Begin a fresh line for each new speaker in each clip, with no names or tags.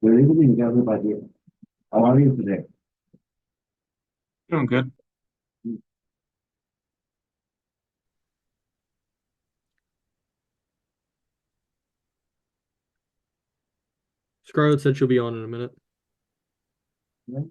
Good evening, everybody. How are you today?
Doing good.
Scarlett said she'll be on in a minute.
Yeah.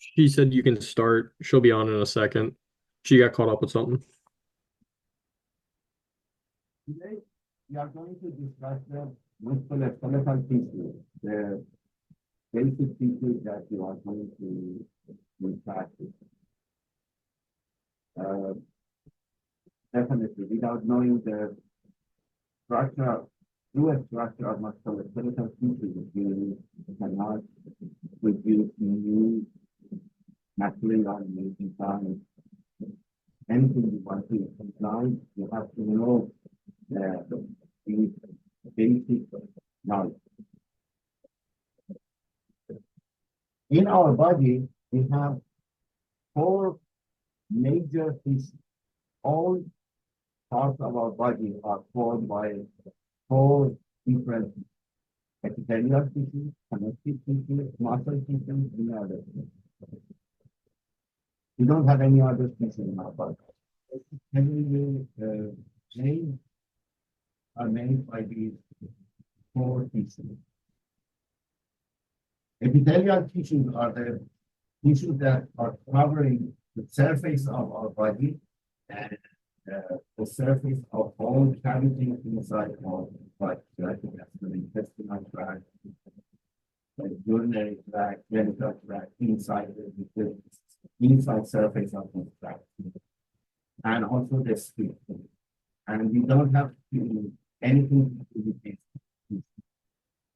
She said you can start. She'll be on in a second. She got caught up with something.
Today, we are going to discuss the musculoskeletal tissue, the basic tissue that you are going to practice. Uh, Definitely, without knowing the structure, true structure of musculoskeletal tissue, you cannot produce new material, new design, anything you want to design, you have to know these basic knowledge. In our body, we have four major tissues. All parts of our body are formed by four different epithelial tissues, connective tissues, muscle tissues, and other tissues. We don't have any other tissue in our body. Every veins are made by these four tissues. Epithelial tissues are the tissues that are covering the surface of our body and the surface of all cavities inside our body, like the intestinal tract, the urinary tract, genital tract, inside the inside surface of the tract, and also the skin. And we don't have to do anything to do with this.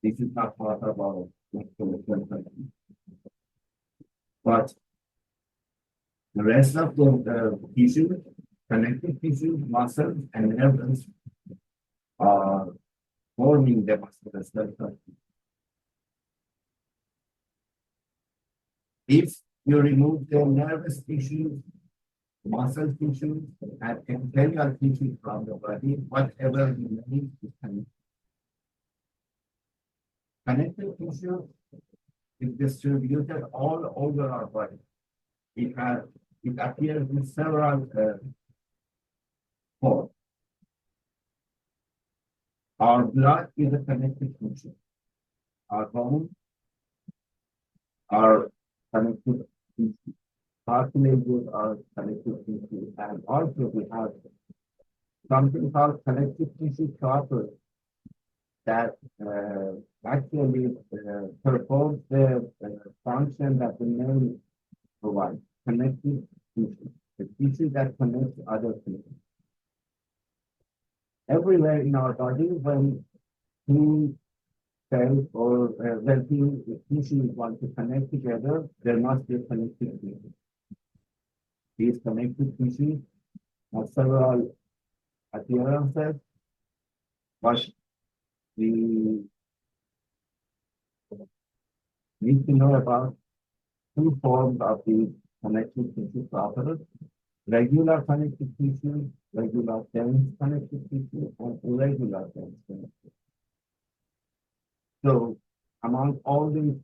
This is not part of our but the rest of the tissue, connective tissue, muscles, and nerves are forming the musculoskeletal. If you remove the nervous tissue, muscle tissue, and epithelial tissue from the body, whatever remains is connected. Connective tissue is distributed all over our body. It has it appears in several forms. Our blood is a connective tissue. Our bones are connective tissue. Cartilages are connective tissue. And also we have something called connective tissue cartilage that actually performs the function that the name provides, connective tissue, the tissue that connects other tissues. Everywhere in our body, when two cells or when two tissues want to connect together, there must be a connective tissue. These connective tissues have several appearances, but we need to know about two forms of the connective tissue properties: regular connective tissue, regular dense connective tissue, and irregular dense connective tissue. So, among all these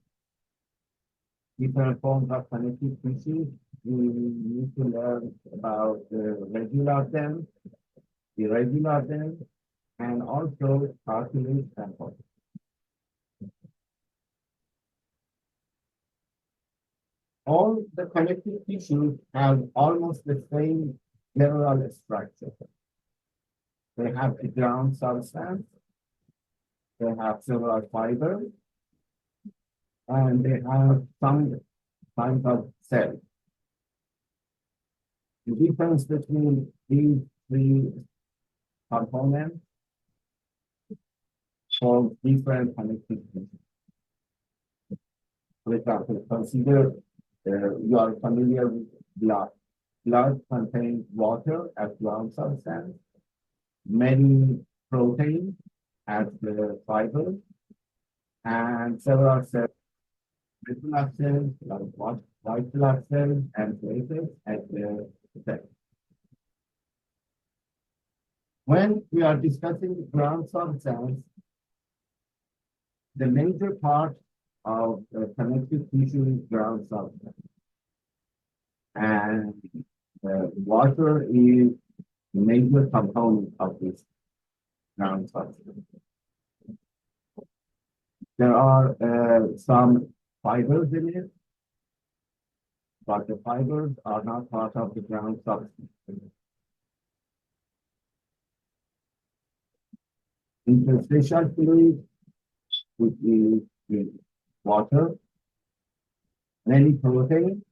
different forms of connective tissue, we need to learn about the regular dense, irregular dense, and also cartilage and muscle. all the connective tissues have almost the same general structure. They have a ground substance, they have several fibers, and they have some kind of cell. The difference between these three components form different connective tissues. For example, consider you are familiar with blood. Blood contains water as ground substance, many proteins as the fiber, and several cells, red blood cells, like white blood cells, and platelets as the cells. When we are discussing the ground substance, the major part of the connective tissue is ground substance. And water is the major component of this ground substance. There are some fibers in it, but the fibers are not part of the ground substance. Interstitial fluid, which is water, many proteins,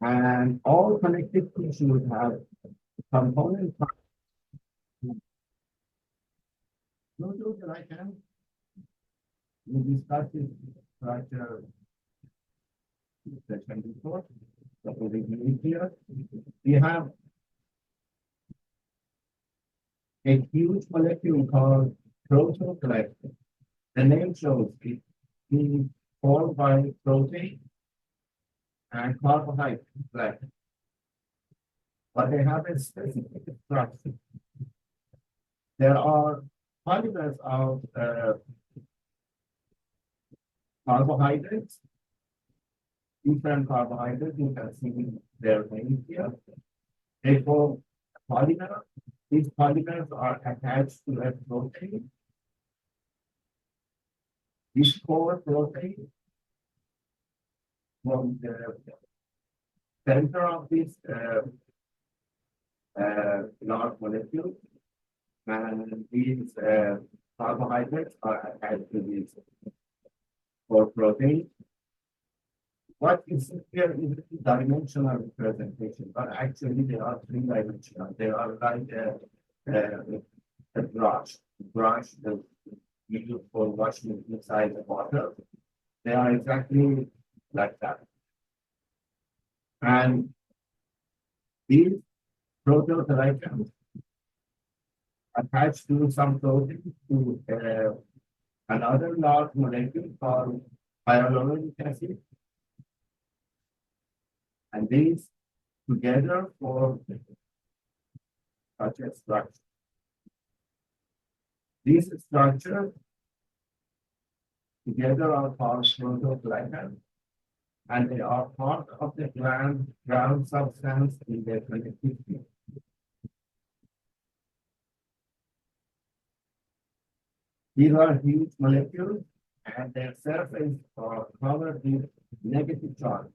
and all connective tissues have components. Go to the right hand. We discussed this structure session before. So here we have a huge molecule called protein. The name shows it is formed by protein and carbohydrate, but they have a specific structure. There are polymers of carbohydrates, different carbohydrates. You can see their names here. They form polymer. These polymers are attached to a protein. This core protein from the center of this large molecule, and these carbohydrates are attached to this core protein. What is here is a dimensional representation, but actually they are three-dimensional. They are like a brush that you use for washing inside the water. They are exactly like that. And these proteoglycans attach to some protein to another large molecule called hyaluronic acid. And these together form such a structure. These structures together are called proteoglycans, and they are part of the ground substance in the connective tissue. These are huge molecules, and their surface are covered with negative charge.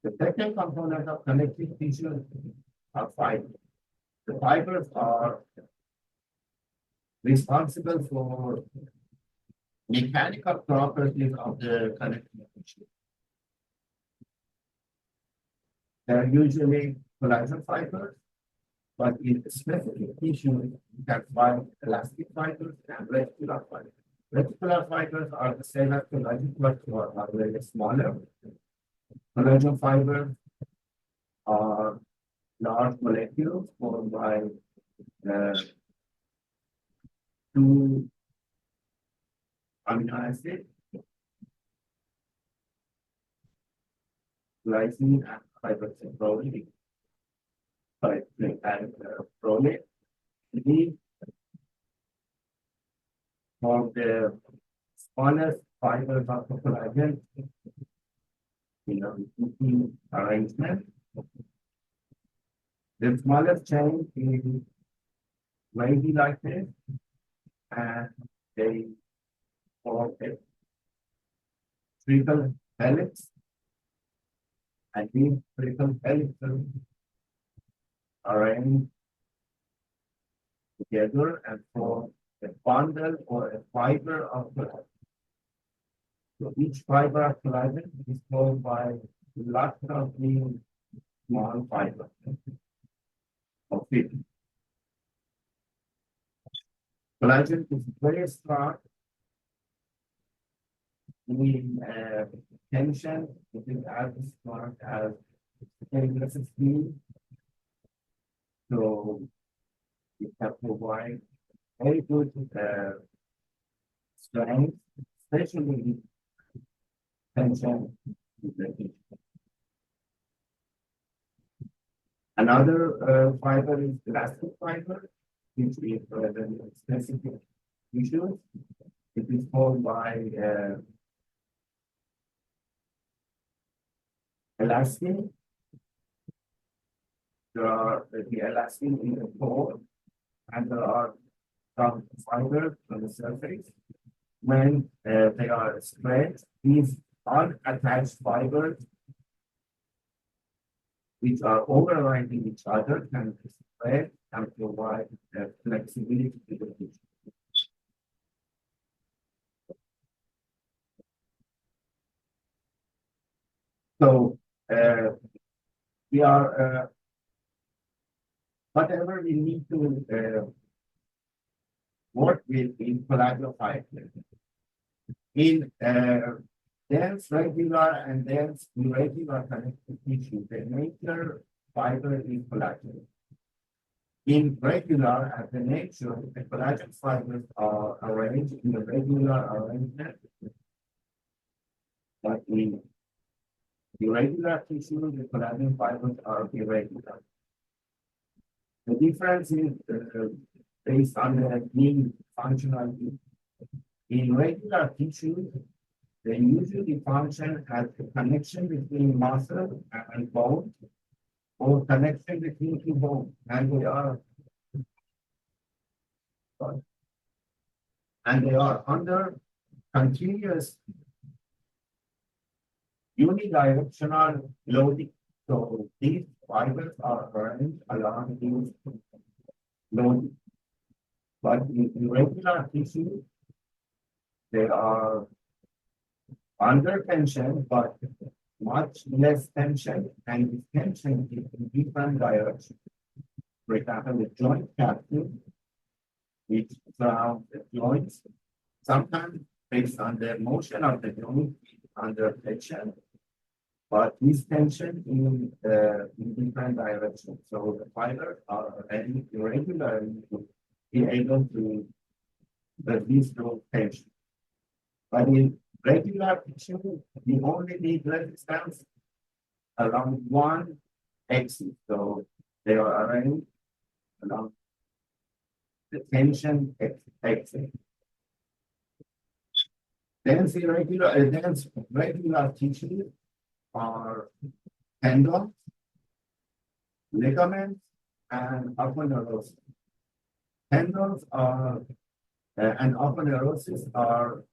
The second component of connective tissue are fibers. The fibers are responsible for mechanical properties of the connective tissue. They are usually collagen fibers, but in specific tissue, you can find elastic fibers and reticular fibers. Reticular fibers are the same as collagen, but are very smaller. Collagen fibers are large molecules formed by two amino acids, glycine and hydroxyproline. Proline. These form the smallest fibers of the collagen in arrangement. The smallest chain is wavy like this, and they form a triple helix, and these triple helixes arrange together and form a bundle or a fiber of collagen. So each fiber of collagen is formed by lots of new small fibers of it. Collagen is very strong in tension. It is as strong as stainless steel. So it can provide very good strength, especially in tension. Another fiber is elastic fiber, which is the specific issues. It is formed by elastin. There are the elastin in the core, and there are some fibers on the surface. When they are stretched, these unattached fibers, which are overriding each other, can spread and provide flexibility to the tissue. So we are whatever we need to work with in collagen. In dense, regular, and dense, irregular connective tissue, the major fiber is collagen. In regular, as the nature, the collagen fibers are arranged in a regular arrangement. But in irregular tissue, the collagen fibers are irregular. The difference is based on the mean functionality. In regular tissue, they usually function as a connection between muscle and bone, or connection between two bones, and they are under continuous unidirectional loading. So these fibers are arranged along these loading. But in irregular tissue, they are under tension, but much less tension, and this tension is in different directions. For example, the joint capsule, which surrounds the joints, sometimes based on the motion of the joint under tension, but this tension in different directions. So the fibers are irregularly be able to release those tensions. But in regular tissue, we only need resistance along one axis. So they are arranged along the tension axis. Dense regular tissue are tendons, ligaments, and aponeurosis. Tendons are and aponeurosis are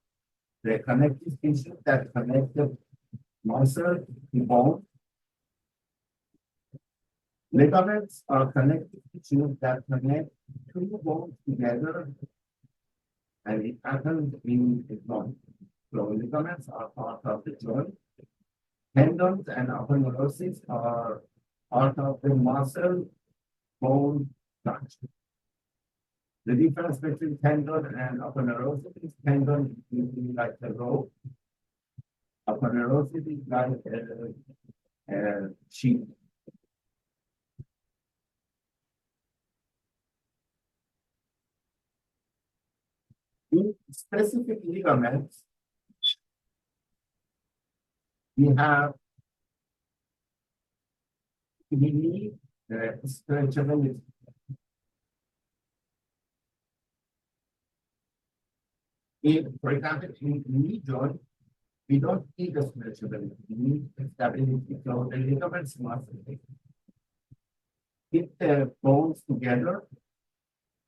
the connective tissue that connect the muscle to bone. Ligaments are connective tissue that connect two bones together, and it happens in the joint. So ligaments are part of the joint. Tendons and aponeurosis are part of the muscle bone structure. The difference between tendon and aponeurosis is tendon is like a rope. Aponeurosis is like a sheet. In specific ligaments, we need stretchability. For example, in knee joint, we don't need the stretchability, we need stability. So the ligaments must keep the bones together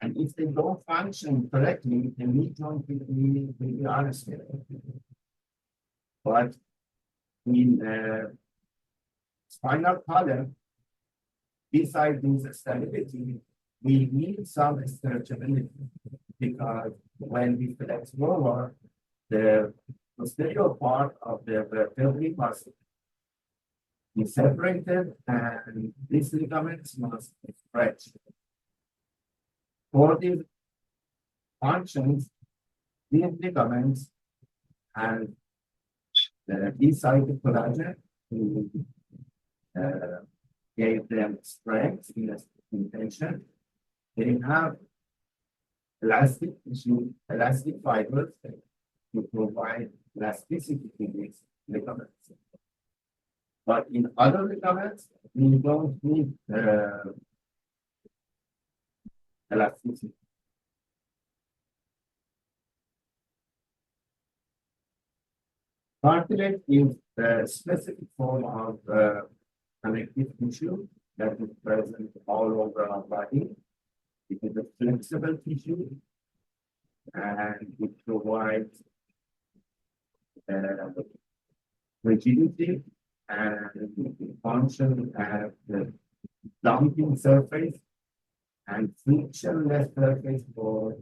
And if they don't function correctly, the knee joint will be unstable. But in spinal column, besides this stability, we need some stretchability because when we flex forward, the posterior part of the vertebrae muscle is separated and these ligaments must stretch. For these functions, these ligaments and beside the collagen to gave them strength in tension. They have elastic tissue, elastic fibers to provide elasticity to these ligaments. But in other ligaments, we don't need elasticity. Cartilage is a specific form of connective tissue that is present all over our body. It is a flexible tissue and it provides rigidity and function as the damping surface and frictionless surface for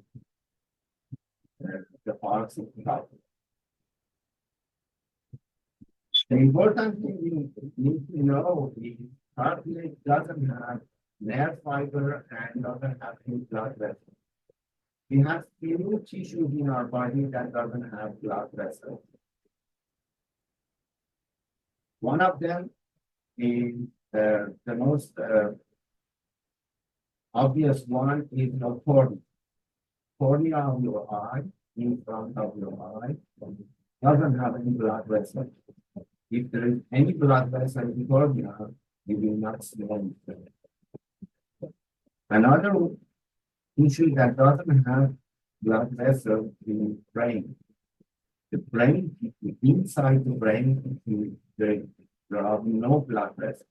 the parts of the body. The important thing you need to know is cartilage doesn't have nerve fiber and doesn't have any blood vessels. We have few tissues in our body that doesn't have blood vessels. One of them is the most obvious one is the cornea. Cornea of your eye, in front of your eye, doesn't have any blood vessels. If there is any blood vessel in the cornea, you will not see anything. Another tissue that doesn't have blood vessels is the brain. The brain, inside the brain, there are no blood vessels.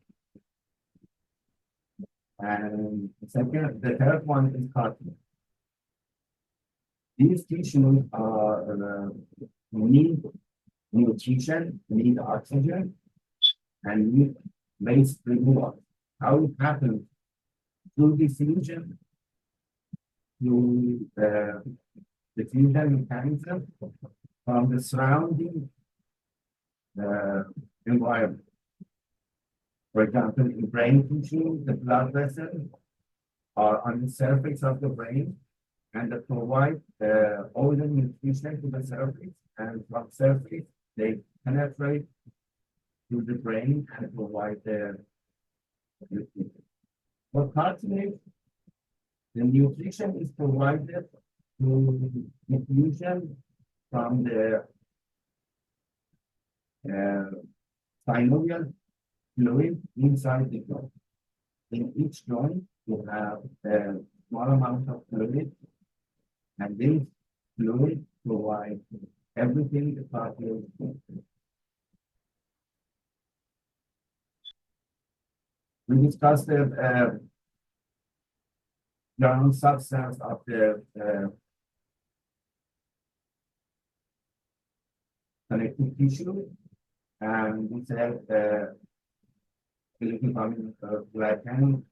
And the third one is cartilage. These tissues are need nutrition, need oxygen, and need waste removal. How it happens? Through diffusion, through the diffusion mechanism from the surrounding environment. For example, in brain tissue, the blood vessels are on the surface of the brain and they provide all the nutrition to the surface, and from surface they penetrate to the brain and provide the nutrition. For cartilage, the nutrition is provided through diffusion from the synovial fluid inside the joint. In each joint, you have a small amount of fluid, and this fluid provides everything the cartilage needs. We discussed the ground substance of the connective tissue, and we said glycan,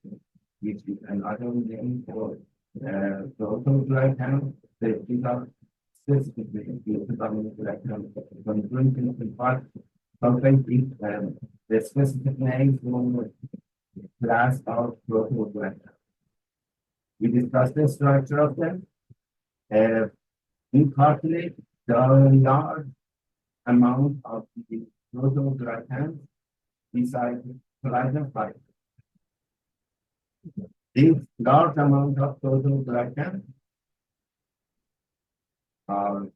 which is another name for glycan. These are specifically glycan. When drinking part, sometimes the specific name for class of glycan. We discussed the structure of them. In cartilage, there are a large amount of the glycan beside collagen fiber. This large amount of glycan are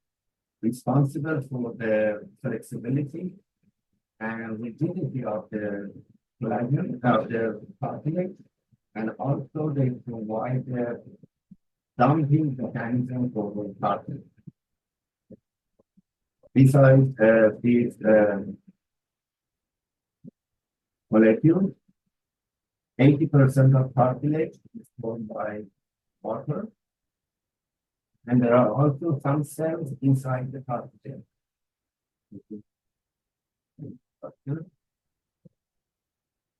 responsible for the flexibility and rigidity of the collagen of the cartilage, and also they provide the damping mechanism for the cartilage. Besides these molecules, 80% of cartilage is formed by water And there are also some cells inside the cartilage.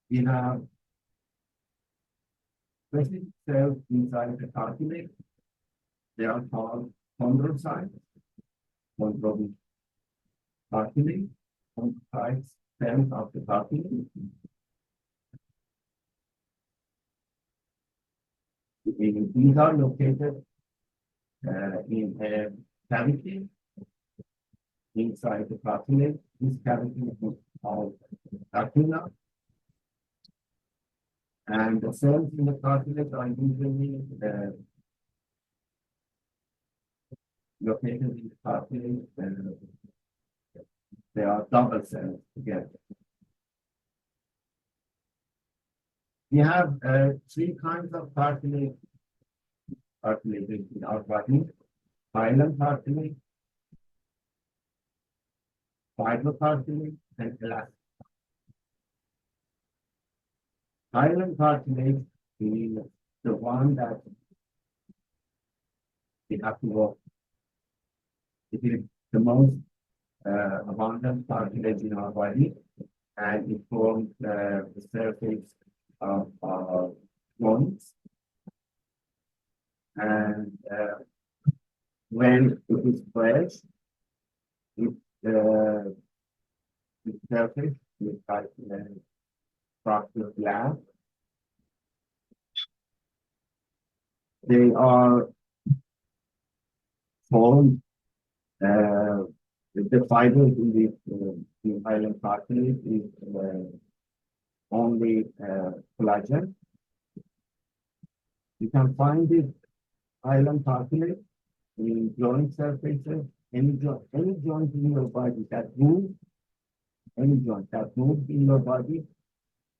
We have specific cells inside the cartilage. They are called chondrocytes, chondrocytes cartilage, chondrocytes cells of the cartilage. These are located in a cavity inside the cartilage. This cavity is called lacuna. And the cells in the cartilage are usually located in the cartilage, and they are double cells together. We have three kinds of cartilage in our body: hyaline cartilage, fibrocartilage, and elastic. Hyaline cartilage is the one that we have to work. It is the most abundant cartilage in our body, and it forms the surface of our joints. And when it is fresh, it surface is like fracture glass. They are formed. The fibers in the hyaline cartilage is only collagen. You can find this hyaline cartilage in joint surfaces, any joint in your body that moves, any joint that moves in your body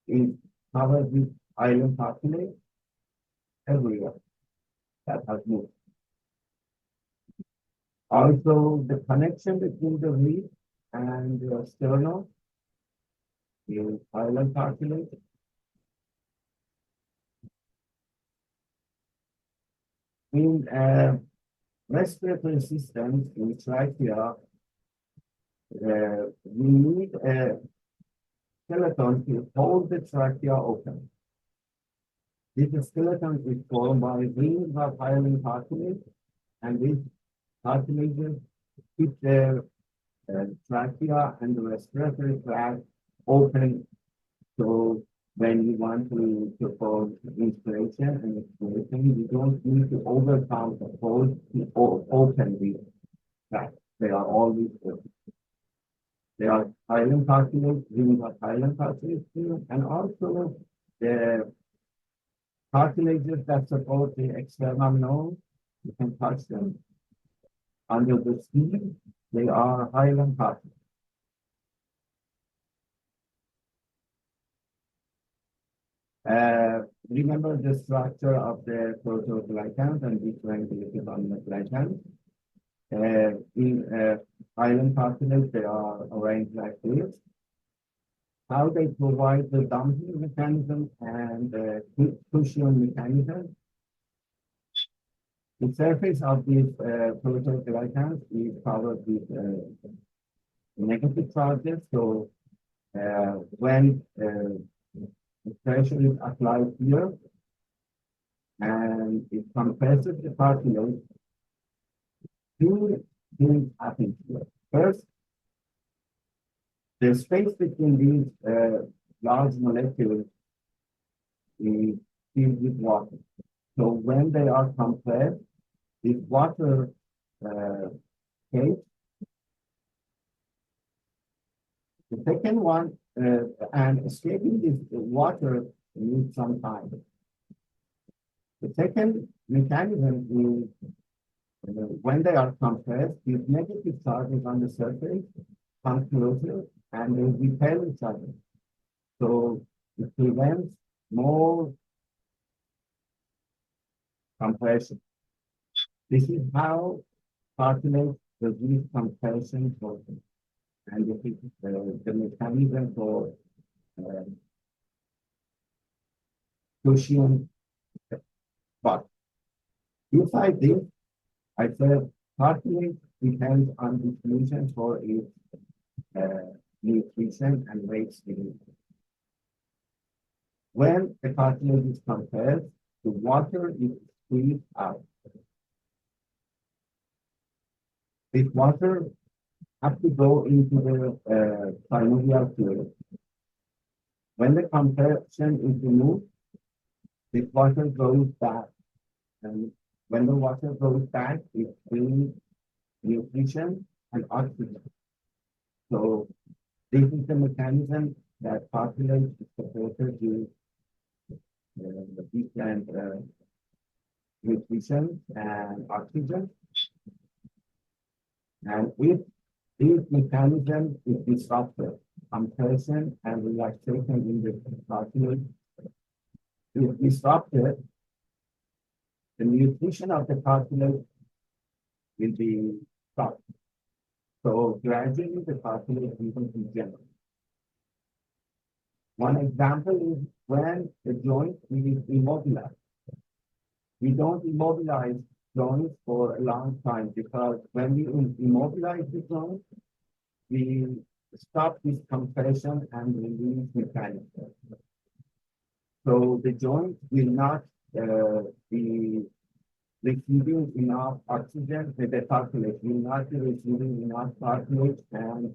is covered with hyaline cartilage everywhere that has moved. Also, the connection between the rib and the sternum is hyaline cartilage. In respiratory systems, in trachea, we need a skeleton to hold the trachea open. This skeleton is formed by rings of hyaline cartilage, and these cartilages keep their trachea and the respiratory tract open. So when you want to perform inspiration and expiration, you don't need to overcome the hold to open the tract. They are always open. They are hyaline cartilage, rings of hyaline cartilage, and also the cartilages that support the external nose. You can touch them. Under the skin, they are hyaline cartilage. Remember the structure of the proteoglycans and differentiated on the glycans. In hyaline cartilage, they are arranged like this. How they provide the dumping mechanism and the cushion mechanism. The surface of these proteoglycans is covered with negative charges. So when pressure is applied here and it compresses the cartilage, two things happen here. First, the space between these large molecules is filled with water. So when they are compressed, this water escapes. The second one, and escaping this water needs some time. The second mechanism is when they are compressed, these negative charges on the surface come closer and they repel each other. So it prevents more compression. This is how cartilage reduces compression forces. And this is the mechanism for cushion. But inside this, I said cartilage depends on diffusion for its nutrition and weight stability. When the cartilage is compressed, the water is squeezed out. This water has to go into the synovial fluid. When the compression is removed, this water goes back. And when the water goes back, it brings nutrition and oxygen. So this is the mechanism that cartilage is supposed to do the different nutrition and oxygen. And if this mechanism is disrupted, compression and relaxation in the cartilage is disrupted, the nutrition of the cartilage will be stopped. So gradually the cartilage will degenerate. One example is when the joint is immobilized. We don't immobilize joints for a long time because when we immobilize the joint, we stop this compression and release mechanism. So the joint will not be receiving enough oxygen, the cartilage will not be receiving enough cartilage and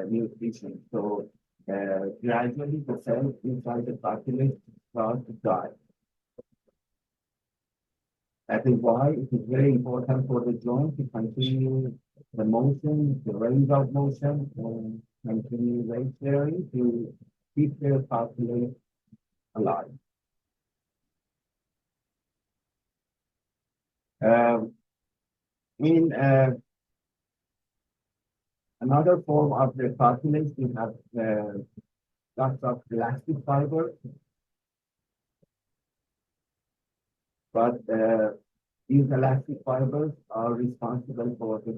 nutrition. So gradually the cells inside the cartilage start to die. That is why it is very important for the joint to continue the motion, the range of motion, and continue weight bearing to keep their cartilage alive. In another form of the cartilage, we have lots of elastic fibers, but these elastic fibers are responsible for the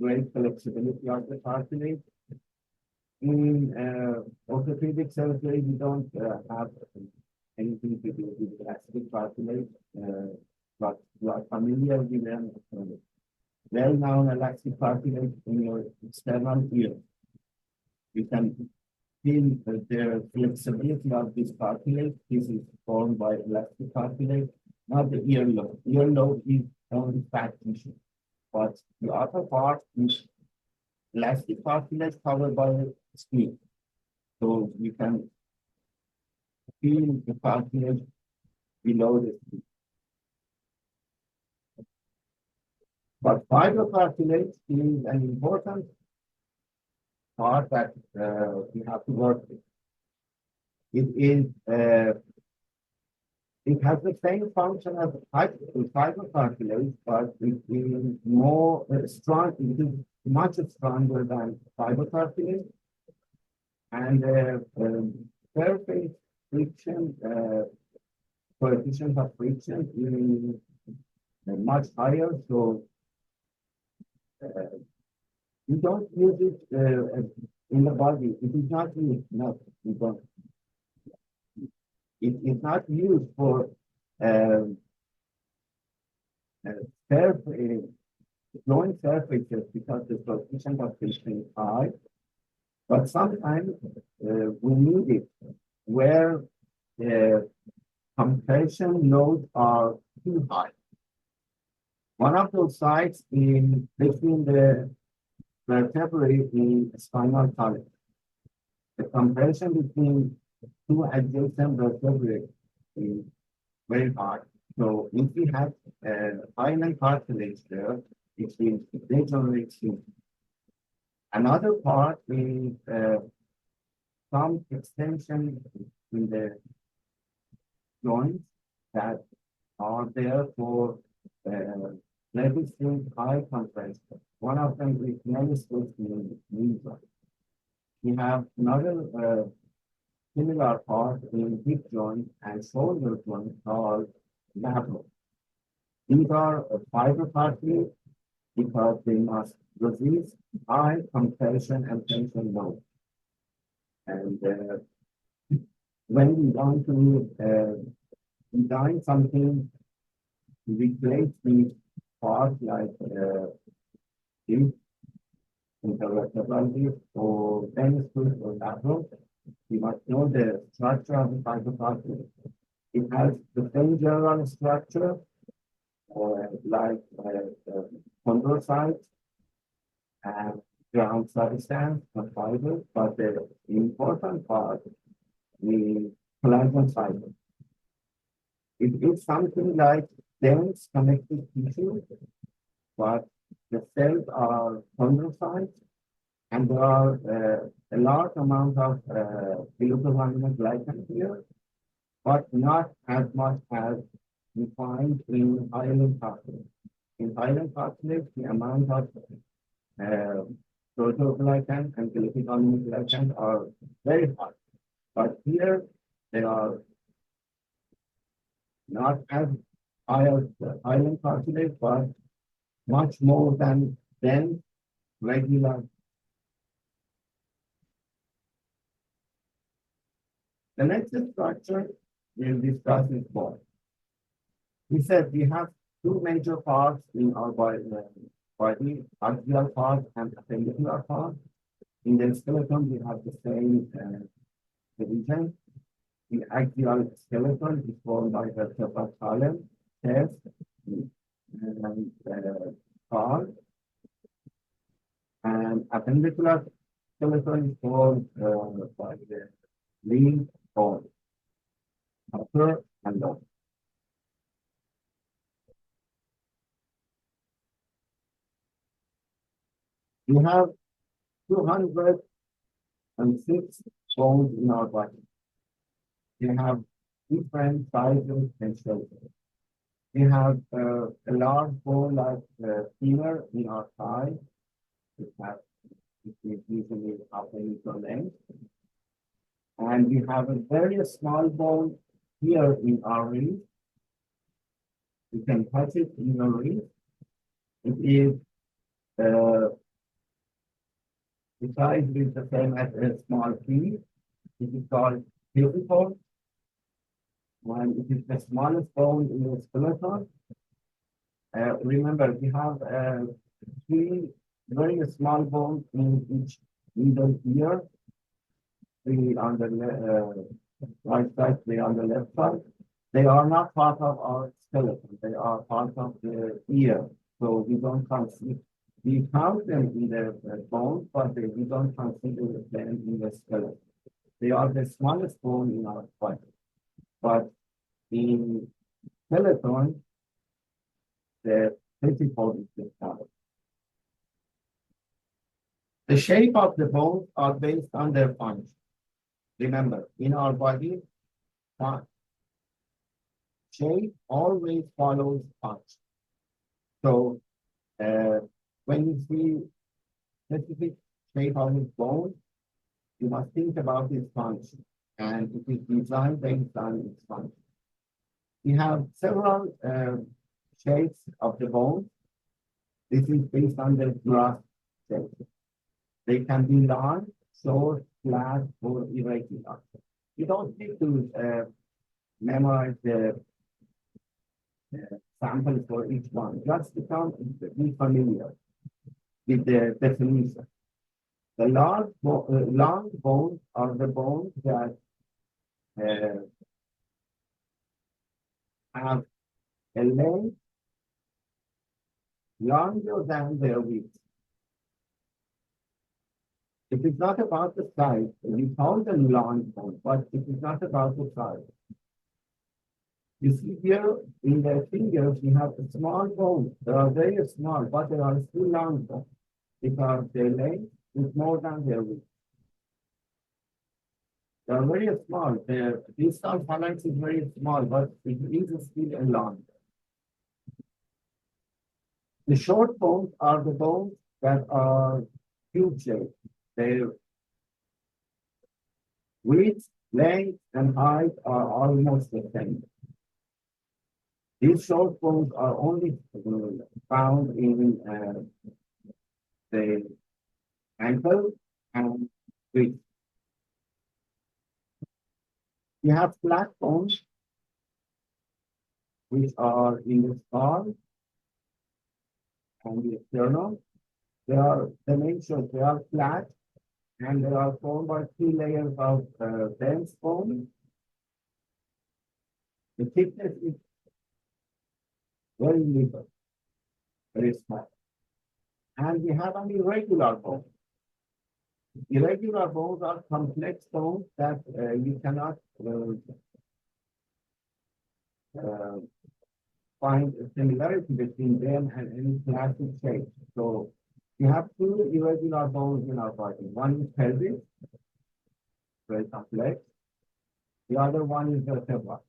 great flexibility of the cartilage. In orthopedic surgery, we don't have anything to do with elastic cartilage, but you are familiar with them. Well-known elastic cartilage in your external ear. You can feel the flexibility of this cartilage. This is formed by elastic cartilage, not the earlobe. Earlobe is only fat tissue, but the upper part is elastic cartilage covered by skin. So you can feel the cartilage below the skin. But fibrocartilage is an important part that we have to work with. It has the same function as fibrocartilage, but it is more strong. It is much stronger than fibrocartilage, and surface friction, coefficient of friction is much higher. So we don't use it in the body. It is not used. No, we don't. It is not used for flowing surfaces because the coefficient of friction is high. But sometimes we need it where the compression loads are too high. One of those sites in between the vertebrae in spinal column. The compression between two adjacent vertebrae is very hard. So if we have spinal cartilage there, it will degenerate soon. Another part is some extension in the joints that are there for resisting high compression. One of them is meniscus knee joint. We have another similar part in hip joint and shoulder joint called labral. These are fibrocartilage because they must resist high compression and tension load. And when we want to design something to replace the parts like hip, intervertebral or meniscus or labrum, you must know the structure of the fibrocartilage. It has the same general structure, like chondrocytes and ground substance and fiber, but the important part is collagen fiber. It is something like dense connective tissue, but the cells are chondrocytes, and there are a large amount of glycosaminoglycan here, but not as much as we find in hyaline cartilage. In hyaline cartilage, the amount of proteoglycan and glycosaminoglycan are very high, but here they are not as high as the hyaline cartilage, but much more than regular. The next structure we'll discuss is bone. We said we have two major parts in our body, axial part and appendicular part. In the skeleton, we have the same division. The axial skeleton is formed by the vertebral column, chest, and heart. And appendicular skeleton is formed by the limb, bone, upper and lower. We have 206 bones in our body. They have different sizes and shapes. We have a large bone like the femur in our thigh. It is usually half an inch length. And we have a very small bone here in our wrist. You can touch it in your wrist. It is the size is the same as a small pea. It is called physical. And it is the smallest bone in the skeleton. Remember, we have three very small bones in each middle ear. Three on the right side, three on the left side. They are not part of our skeleton. They are part of the ear. So we don't consider, we count them in the bones, but we don't consider them in the skeleton. They are the smallest bone in our body. But in skeleton, the principle is the smallest. The shape of the bones are based on their function. Remember, in our body, shape always follows function. So, when you see specific shape of his bone, you must think about its function, and it is designed based on its function. We have several shapes of the bone. This is based on the graph shape. They can be long, short, flat, or irregular. You don't need to memorize the samples for each one. Just be familiar with the definition. The long bones are the bones that have a length longer than their width. It is not about the size. We call them long bones, but it is not about the size. You see here in the fingers, we have a small bones. They are very small, but they are still long bones because their length is more than their width. They are very small. Their distal phalanx is very small, but it is still a long. The short bones are the bones that are cube-shaped. Their width, length, and height are almost the same. These short bones are only found in the ankle and wrist. We have flat bones, which are in the skull and the sternum. They are dimensions, they are flat, and they are formed by 2 layers of dense bone. The thickness is very little, very small. And we have an irregular bone. Irregular bones are complex bones that you cannot uh, find a similarity between them and any classic shape. So we have 2 irregular bones in our body. One is pelvic, very complex. The other one is vertebra.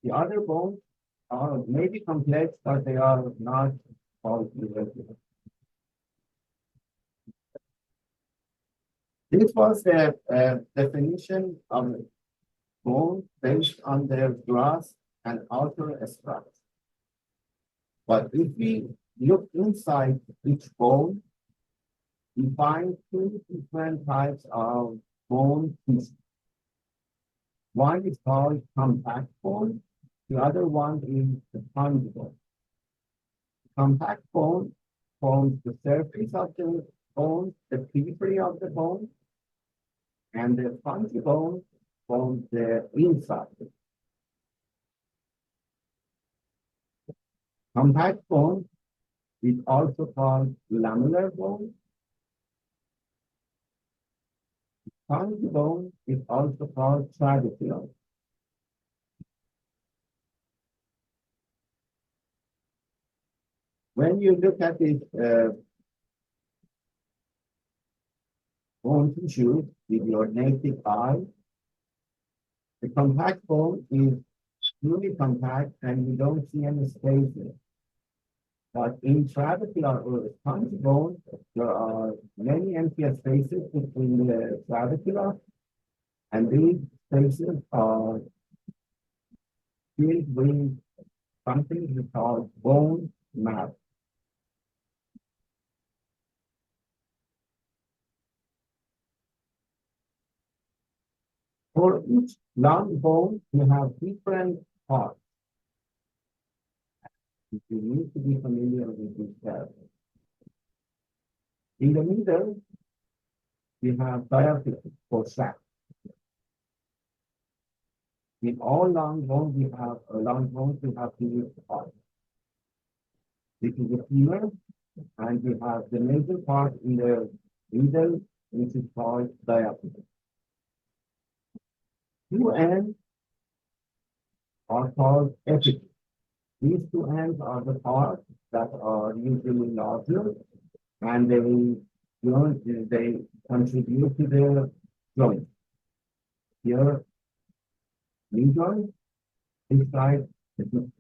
The other bones are maybe complex, but they are not called irregular. This was the definition of bone based on their growth and outer structure. But if we look inside each bone, we find 2 different types of bone tissue. One is called compact bone, the other one is the spongy bone. Compact bone forms the surface of the bone, the periphery of the bone, and the spongy bone forms the inside. Compact bone is also called lamellar bone. Spongy bone is also called trabecular. When you look at this bone tissue with your naked eye, the compact bone is truly compact and you don't see any spaces. But in trabecular or spongy bone, there are many empty spaces between the trabecular, and these spaces are filled with something we call bone marrow. For each long bone, you have different parts. You need to be familiar with this term. In the middle, we have diaphysis for shaft. In all long bones, we have these parts. This is the femur, and we have the major part in the middle, which is called diaphysis. 2 ends are called epicles. These 2 ends are the parts that are usually larger, and they contribute to the joint. Here, knee joint, this side, and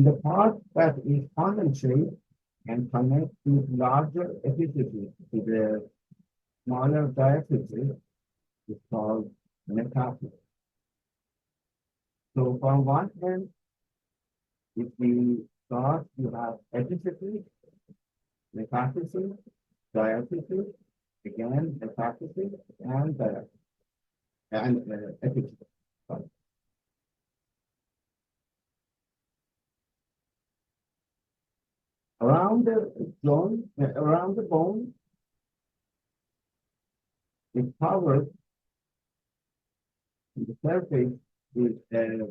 the part that is funnel shaped and connects to larger epiphyses to the smaller diaphyses is called metaphysis. So from one end, if we start, you have epiphysis, metaphysis, diaphysis, again metaphysis, and diaphysis, and epiphysis. Sorry. Around the joint, around the bone, is covered the surface with a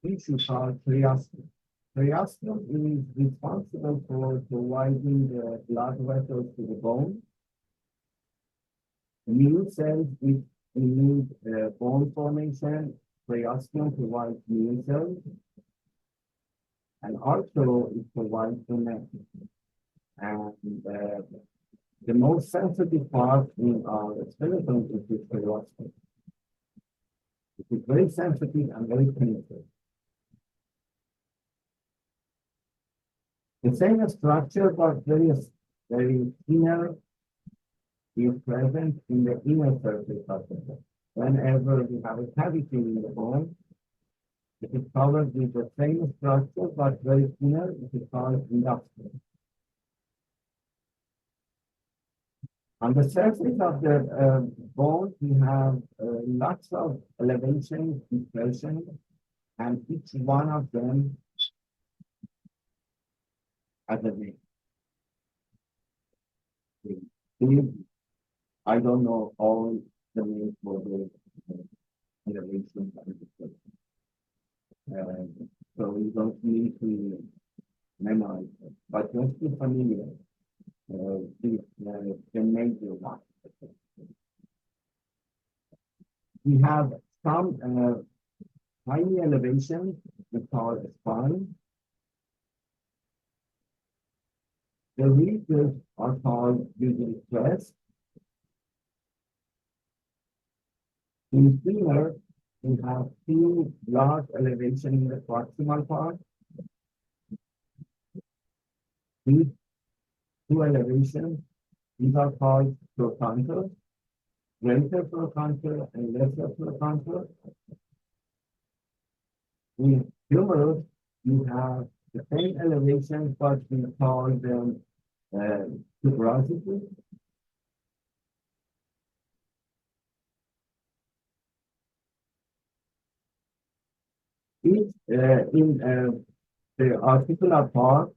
tissue called periosteum. Periosteum is responsible for providing the blood vessels to the bone. New cells which need bone formation, periosteum provides new cells, and also it provides the neck. And the most sensitive part in our skeleton is the periosteum. It is very sensitive and very painful. The same structure, but very thinner, is present in the inner surface of the bone. Whenever we have a cavity in the bone, it is covered with the same structure, but very thinner. It is called induction. On the surface of the bone, we have lots of elevations, depressions, and each one of them as a name. These, I don't know all the names for the innovations and the so we don't need to memorize them, but just be familiar with the major one. We have some tiny elevations we call a spine. The ridges are called usually crest. In femur, we have two large elevations in the proximal part. These two elevations, these are called trochanter, greater trochanter and lesser trochanter. In humerus, you have the same elevations, but we call them tuberosity. Each in the articular part,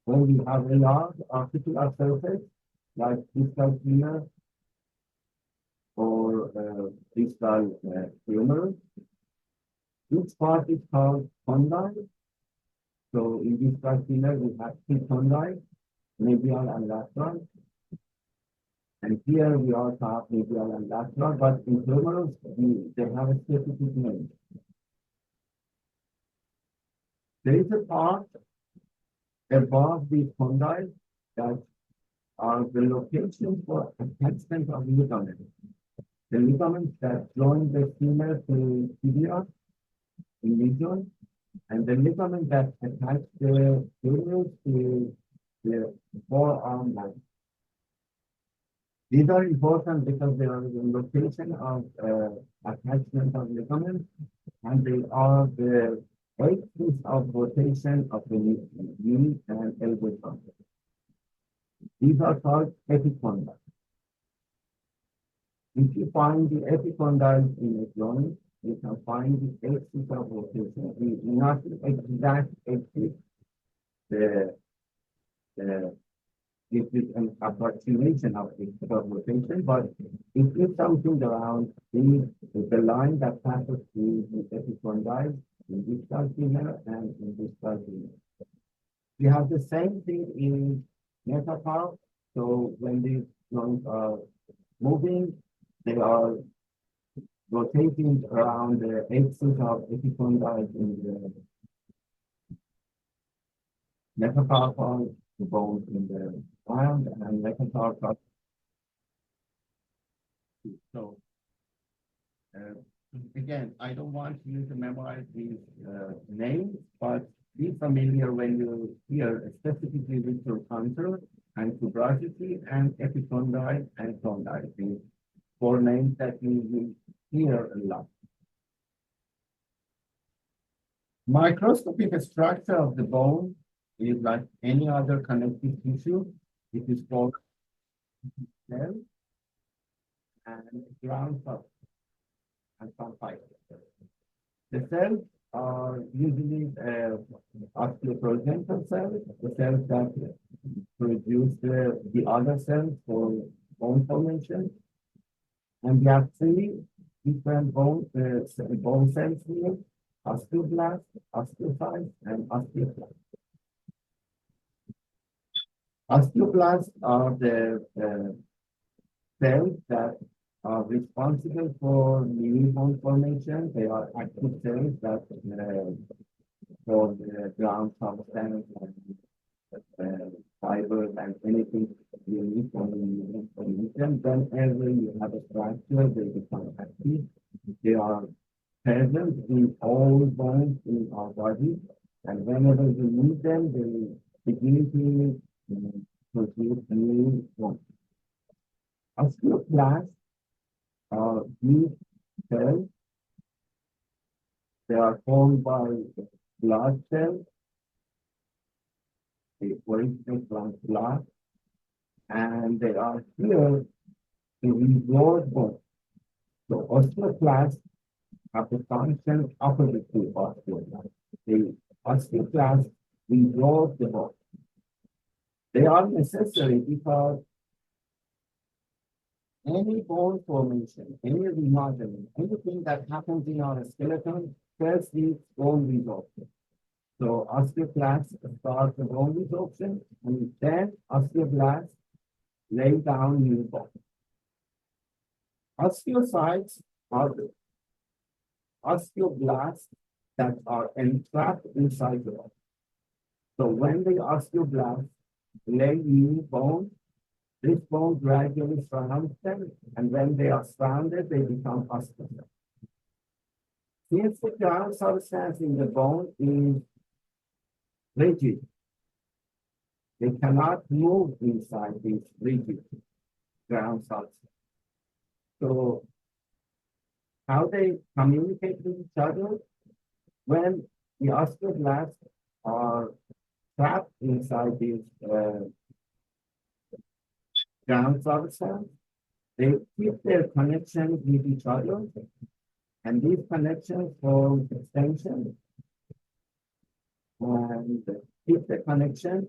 when we have a large articular surface, like distal femur or distal humerus, each part is called condyle. So in distal femur, we have two condyles, medial and lateral. And here we also have medial and lateral, but in humerus, they have a specific name. There is a part above the condyles that are the location for attachment of ligaments. The ligaments that join the femur to tibia in region, and the ligament that attach the humerus to the forearm line. These are important because they are the location of attachment of ligaments, and they are the axis of rotation of the knee and elbow joint. These are called epicondyles. If you find the epicondyles in a joint, you can find the axis of rotation. Not the exact axis, it is an approximation of the rotation, but it is something around the line that passes through the epicondyles in distal femur and in distal femur. We have the same thing in metacarp. So when these joints are moving, they are rotating around the axis of epicondyles in the metacarpal, the bones in the ground, and metacarpal. So again, I don't want you to memorize these names, but be familiar when you hear specifically with trochanter and tuberosity and epicondyle and condyle. These four names that you will hear a lot. Microscopic structure of the bone is like any other connective tissue. It is called cell and ground up and some fibers. The cells are usually osteoprogenitous cells, the cells that produce the other cells for bone formation. And we have three different bone cells here: osteoblast, osteophyte, and osteoclast. Osteoblasts are the cells that are responsible for new bone formation. They are active cells that for the ground substance and fibers and anything you need for the new formation. Whenever you have a fracture, they become active. They are present in all bones in our body, and whenever we need them, they begin to produce new bones. Osteoclasts are these cells. They are formed by blood cells, they originate from blood, and they are here to resolve bones. So osteoclasts have the function opposite to osteoblasts. The osteoclasts resolve the bone. They are necessary because any bone formation, any remodeling, anything that happens in our skeleton first needs bone resorption. So osteoclasts start the bone resorption, and then osteoblasts lay down new bone. Osteocytes are the osteoblasts that are entrapped inside the bone. So when the osteoblasts lay new bone, this bone gradually surrounds them, and when they are surrounded, they become osteocytes. Since the ground substance in the bone is rigid, they cannot move inside this rigid ground substance. So how they communicate with each other? When the osteoblasts are trapped inside this ground substance, they keep their connections with each other, and these connections form extensions and keep the connection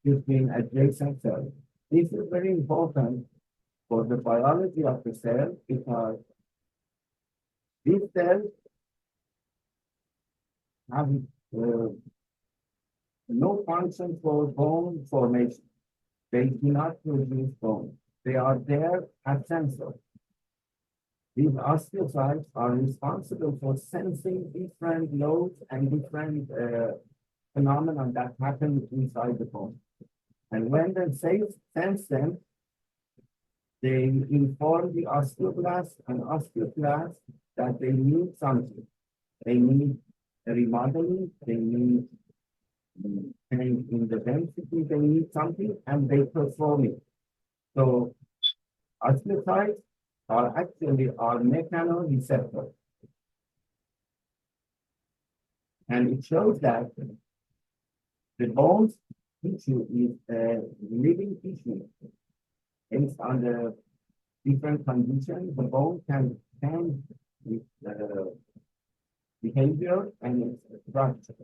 between adjacent cells. This is very important for the biology of the cell because these cells have no function for bone formation. They do not produce bone. They are there as sensors. These osteocytes are responsible for sensing different loads and different phenomena that happen inside the bone. And when they sense them, they inform the osteoblasts and osteoclasts that they need something. They need a remodeling, they need change in the density, they need something, and they perform it. So osteocytes are actually our mechanoreceptors. And it shows that the bones tissue is a living tissue. Based on the different conditions, the bone can change its behavior and its structure.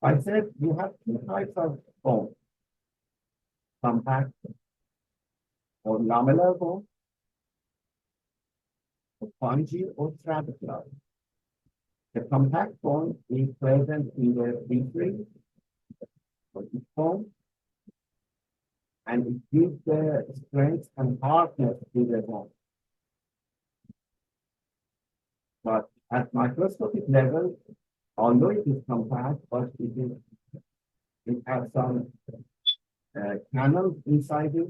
I said you have two types of bone, compact or lamellar bone, or spongy or trabecular. The compact bone is present in the V3 or each bone, and it gives the strength and hardness to the bone. But at microscopic level, although it is compact, but it has some canals inside it,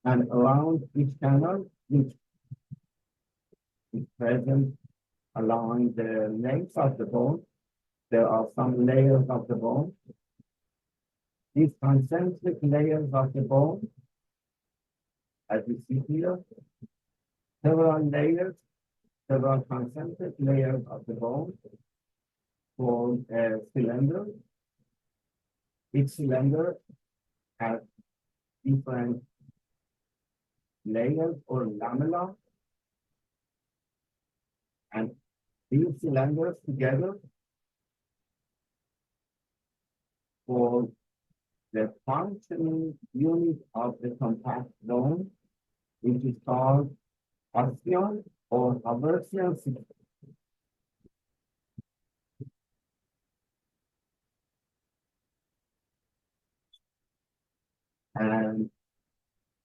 and around each canal, which is present along the length of the bone, there are some layers of the bone. These concentric layers of the bone, as you see here, several concentric layers of the bone form a cylinder. Each cylinder has different layers or lamella, and these cylinders together form the functioning unit of the compact bone, which is called osteon or Haversian system. And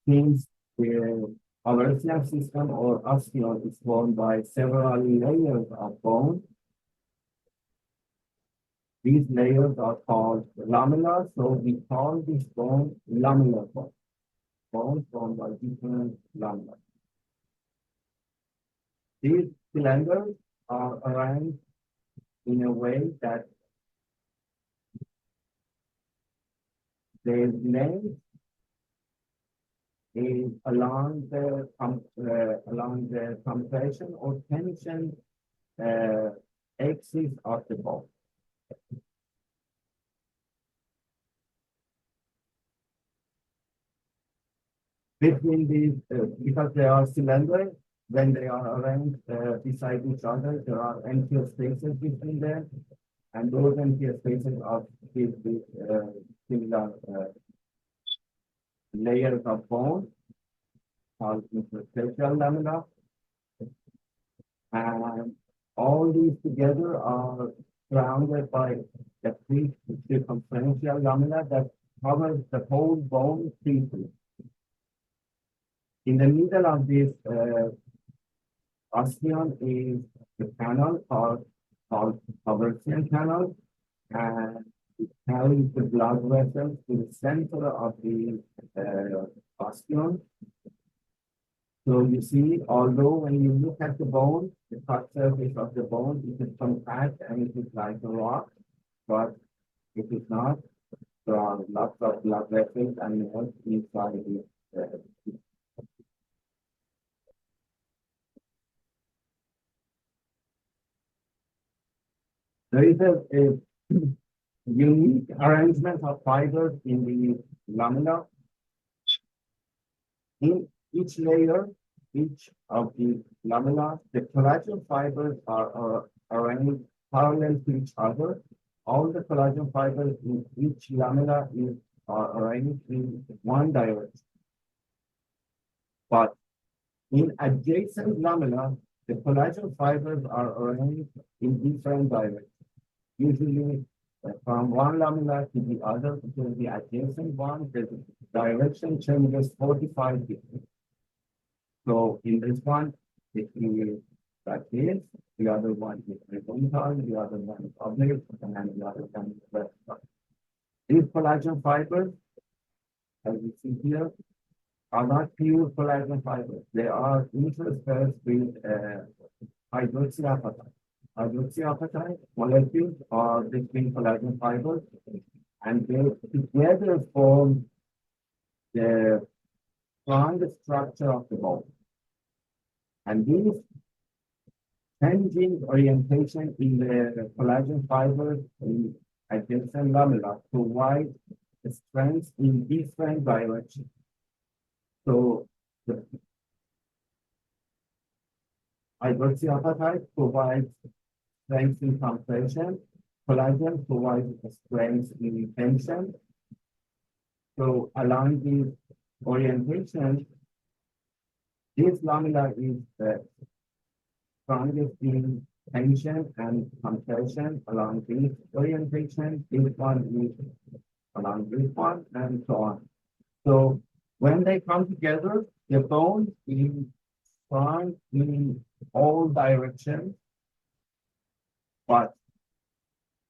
since the Haversian system or osteon is formed by several layers of bone, these layers are called lamellar, so we call this bone lamellar bone. Bones formed by different lamella. These cylinders are arranged in a way that their length is along the compression or tension axis of the bone. Between these, because they are cylinders, when they are arranged beside each other, there are empty spaces between them, and those empty spaces are filled with similar layers of bone called interstitial lamina, and all these together are surrounded by the three circumferential lamina that covers the whole bone deeply. In the middle of this osteon is the canal called Haversian canal, and it carries the blood vessels to the center of the osteon. So you see, although when you look at the bone, the cut surface of the bone, it is compact and it is like a rock, but it is not. There are lots of blood vessels and nerves inside the there is a unique arrangement of fibers in the lamina. In each layer, each of the lamina, the collagen fibers are arranged parallel to each other. All the collagen fibers in each lamina are arranged in one direction. But in adjacent lamina, the collagen fibers are arranged in different directions. Usually from one lamina to the other, to the adjacent one, the direction changes 45 degrees. So in this one, it is like this, the other one is horizontal, the other one is oblique, and then the other one is vertical. These collagen fibers, as you see here, are not pure collagen fibers. They are interspersed with hydroxyapatite. Hydroxyapatite molecules are between collagen fibers, and they together form the strong structure of the bone. And these changing orientation in the collagen fibers in adjacent lamina provide strength in different directions. So the hydroxyapatite provides strength in compression, collagen provides strength in tension. So along this orientation, this lamina is the strongest in tension and compression along this orientation. This one is along this one, and so on. So when they come together, the bone is strong in all directions, but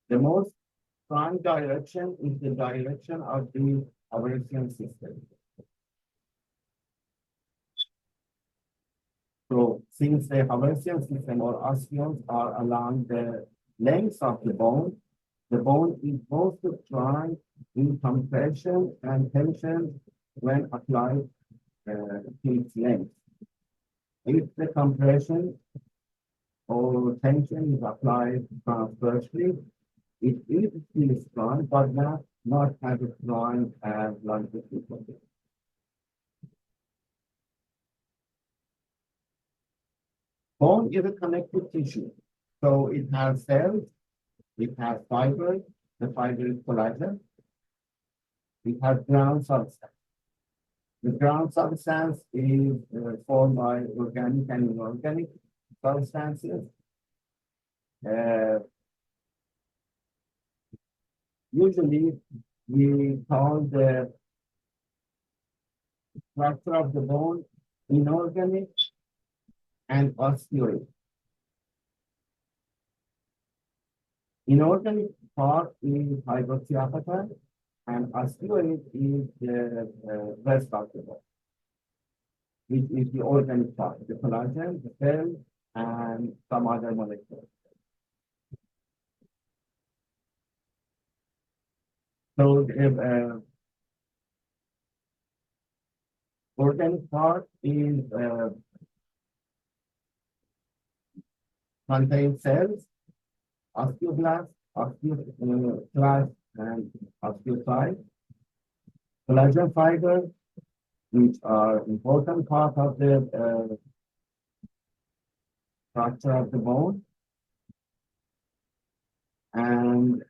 the most strong direction is the direction of the Haversian system. So since the Haversian system or osteons are along the length of the bone is most strong in compression and tension when applied to its length. If the compression or tension is applied transversely, it is still strong, but not as strong as longitudinally. Bone is a connective tissue, so it has cells, it has fibers, the fiber is collagen, it has ground substance. The ground substance is formed by organic and inorganic substances. Usually, we call the structure of the bone inorganic and osteoid. Inorganic part is hydroxyapatite, and osteoid is the rest of the bone, which is the organic part, the collagen, the cell, and some other molecules. So the organic part is contains cells, osteoblasts, osteoclasts, and osteocytes. Collagen fibers, which are important part of the structure of the bone, and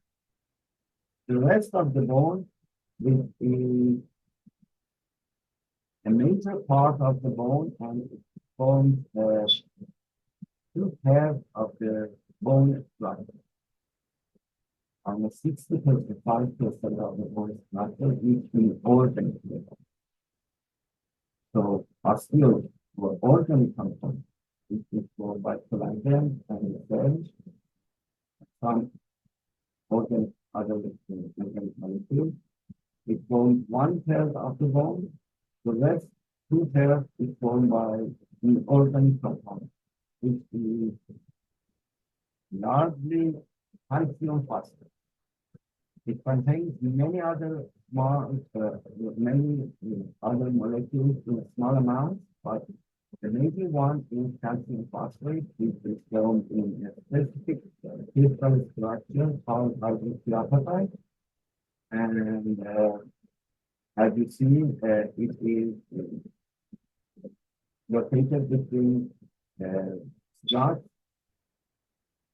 the rest of the bone, which is a major part of the bone, and it forms two pairs of the bone structure. Almost 60 to 65% of the bone structure is in organ. So osteoid or organ component, which is formed by collagen and cells, some organ, other organ molecules. It forms one pair of the bone. The rest two pairs is formed by the organ component, which is largely calcium phosphate. It contains many other small, many other molecules in small amounts, but the major one is calcium phosphate, which is found in a specific crystal structure called hydroxyapatite. And as you see, it is located between slots,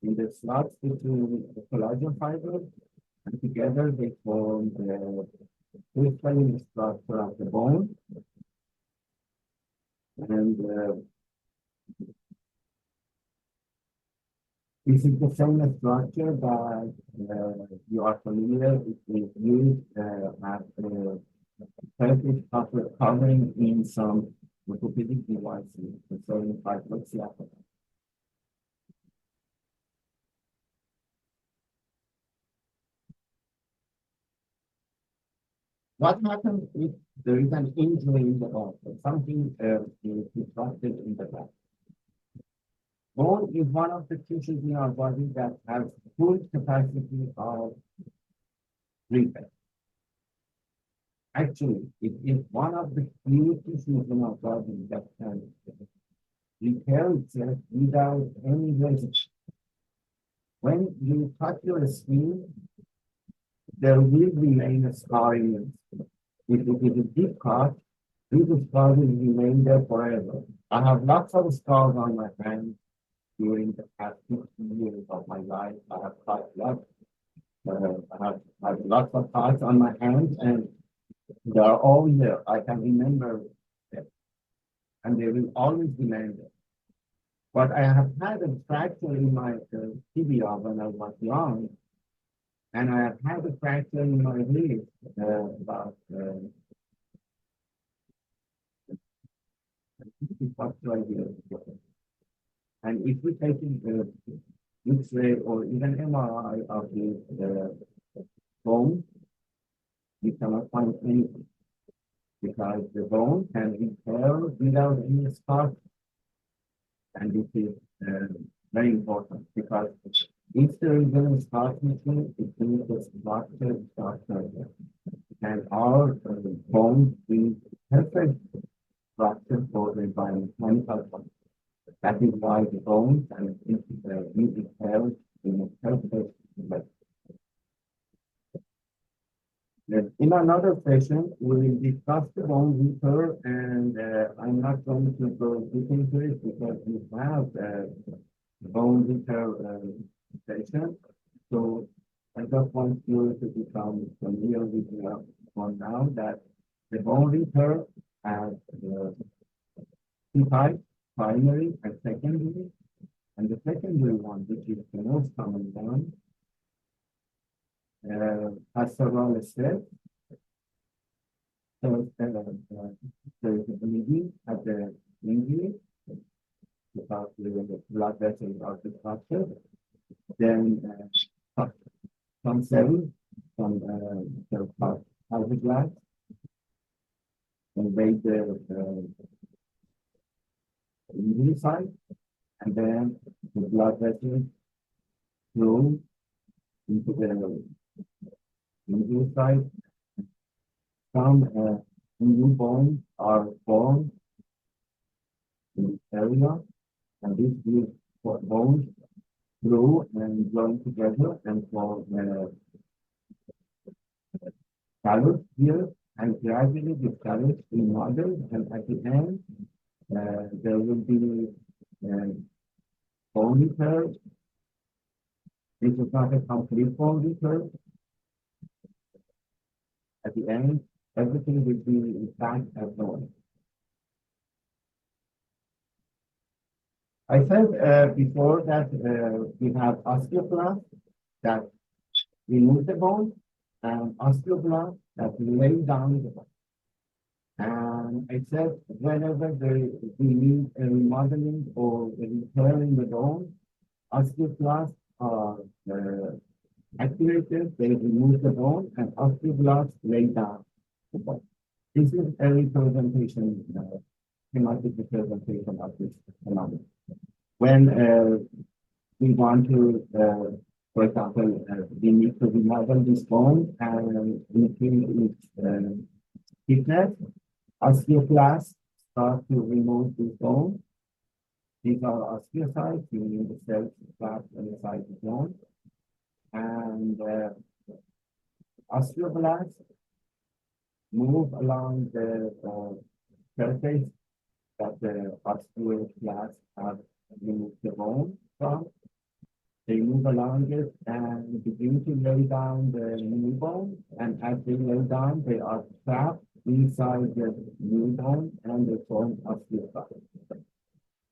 in the slots between the collagen fibers, and together they form the crystalline structure of the bone. And this is the same structure that you are familiar with. It is used as a surface covering in some orthopedic devices, concerning hydroxyapatite. What happens if there is an injury in the bone? Something is disrupted in the bone. Bone is one of the tissues in our body that has full capacity of repair. Actually, it is one of the few tissues in our body that can repair itself without any resistance. When you cut your skin, there will remain a scar in it. If it is a deep cut, this scar will remain there forever. I have lots of scars on my hands during the past 50 years of my life. I have cut lots. I have lots of cuts on my hands, and they are all there. I can remember them, and they will always remain there. But I have had a fracture in my tibia when I was young, and I have had a fracture in my wrist about 12 years ago. And if we take an X-ray or even MRI of the bone, we cannot find anything, because the bone can repair without any scar. And this is very important, because if there is any scar tissue, it means the structure, and our bone is perfect structure for the biomechanical function. That is why the bones and music held in a perfect way. In another session, we will discuss the bone repair, and I'm not going to go deep into it because we have the bone repair session. So I just want you to become familiar with the one now, that the bone repair has two types, primary and secondary. And the secondary one, which is the most common one, has several steps. So there is a bleeding at the injury, because the blood vessels are disrupted. Then some cells, some cells called fibroblasts, invade the injury site, and then the blood vessels flow into the injury site. Some new bones are formed in the area, and this gives bones grow and join together and form callus here, and gradually the callus will model, and at the end there will be bone repair. This is not a complete bone repair. At the end, everything will be intact as normal. I said before that we have osteoblast that remove the bone and osteoblast that lay down the bone. And I said whenever we need a remodeling or a repair in the bone, osteoblasts are activated, they remove the bone, and osteoblasts lay down the bone. This is a representation, schematic representation of this phenomenon. When we want to, for example, we need to remodel this bone and increase its thickness, osteoclasts start to remove this bone. These are osteocytes, meaning the cells trapped inside the bone. And osteoblasts move along the surface that the osteoclasts have removed the bone from. They move along it and begin to lay down the new bone. And as they lay down, they are trapped inside the new bone and they form osteocytes.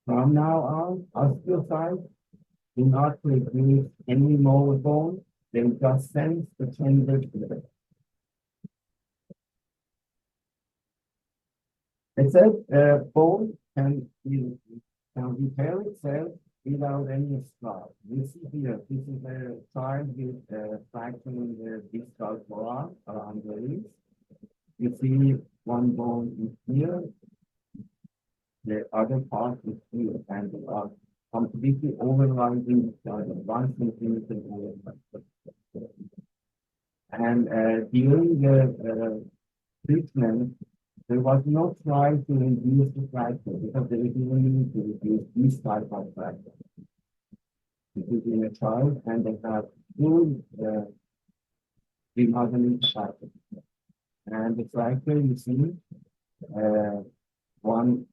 From now on, osteocytes do not produce any more bone. They just sense the changes to the bone. It says bone can repair itself without any scar. You see here, this is a child with a fracture in the distal forearm around the ribs. You see one bone is here, the other part is here, and they are completely overriding each other, 1 centimeter over. And during the treatment, there was no trial to reduce the fracture because there is no need to reduce this type of fracture. It is in a child and they have full remodeling fracture. And the fracture you see, one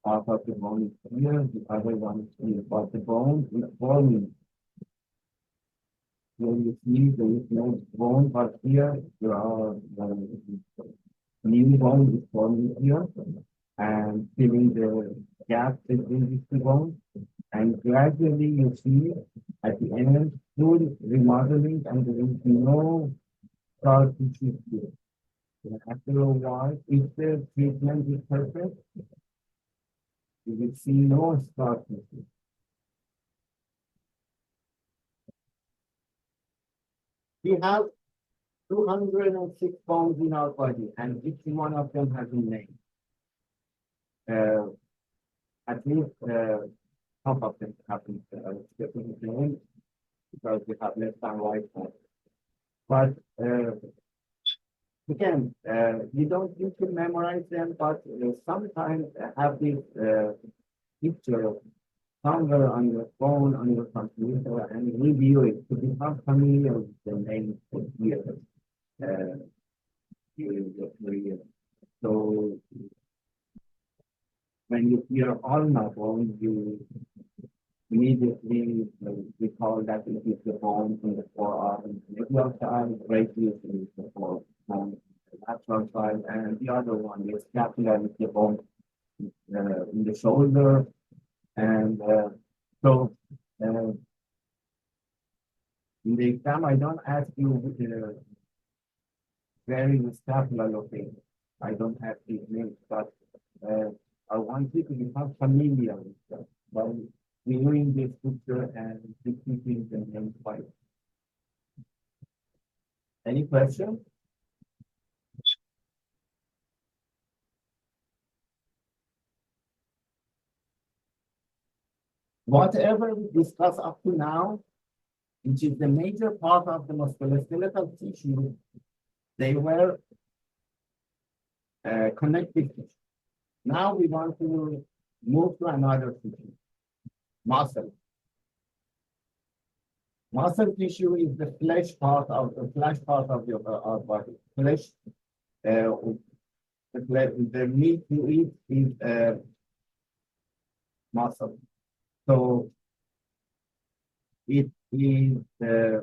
part of the bone is here, the other one is here, but the bone is forming. Here you see there is no bone, but here there are new bone is forming here and filling the gap between these two bones. And gradually you see at the end full remodeling and there is no scar tissue here. And after a while, if the treatment is perfect, you will see no scar tissue. We have 206 bones in our body, and each one of them has a name. At least half of them have different names because we have left and right bones. But again, you don't need to memorize them, but sometimes have this picture somewhere on your phone, on your computer, and review it to become familiar with the names for years. During your career. So when you hear ulnar bone, you immediately recall that it is the bone in the forearm, the medial side, radius is the bone on the lateral side, and the other one is scapula is the bone in the shoulder. And so in the exam, I don't ask you where is the scapula located. I don't have these names, but I want you to become familiar with them by viewing this picture and repeating the names by. Any questions? Whatever we discuss up to now, which is the major part of the musculoskeletal tissue, they were connective tissue. Now we want to move to another tissue, muscle. Muscle tissue is the flesh part of your our body. Flesh, the meat you eat is muscle. So it is a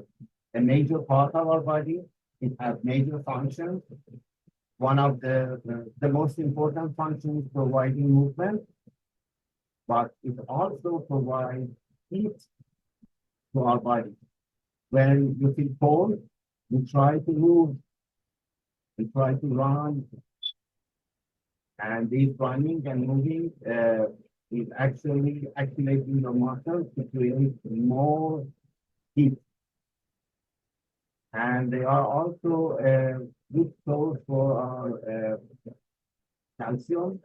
major part of our body. It has major functions. One of the most important functions is providing movement, but it also provides heat to our body. When you feel cold, you try to move, you try to run, and this running and moving is actually activating your muscles to create more heat. And they are also a good source for our calcium.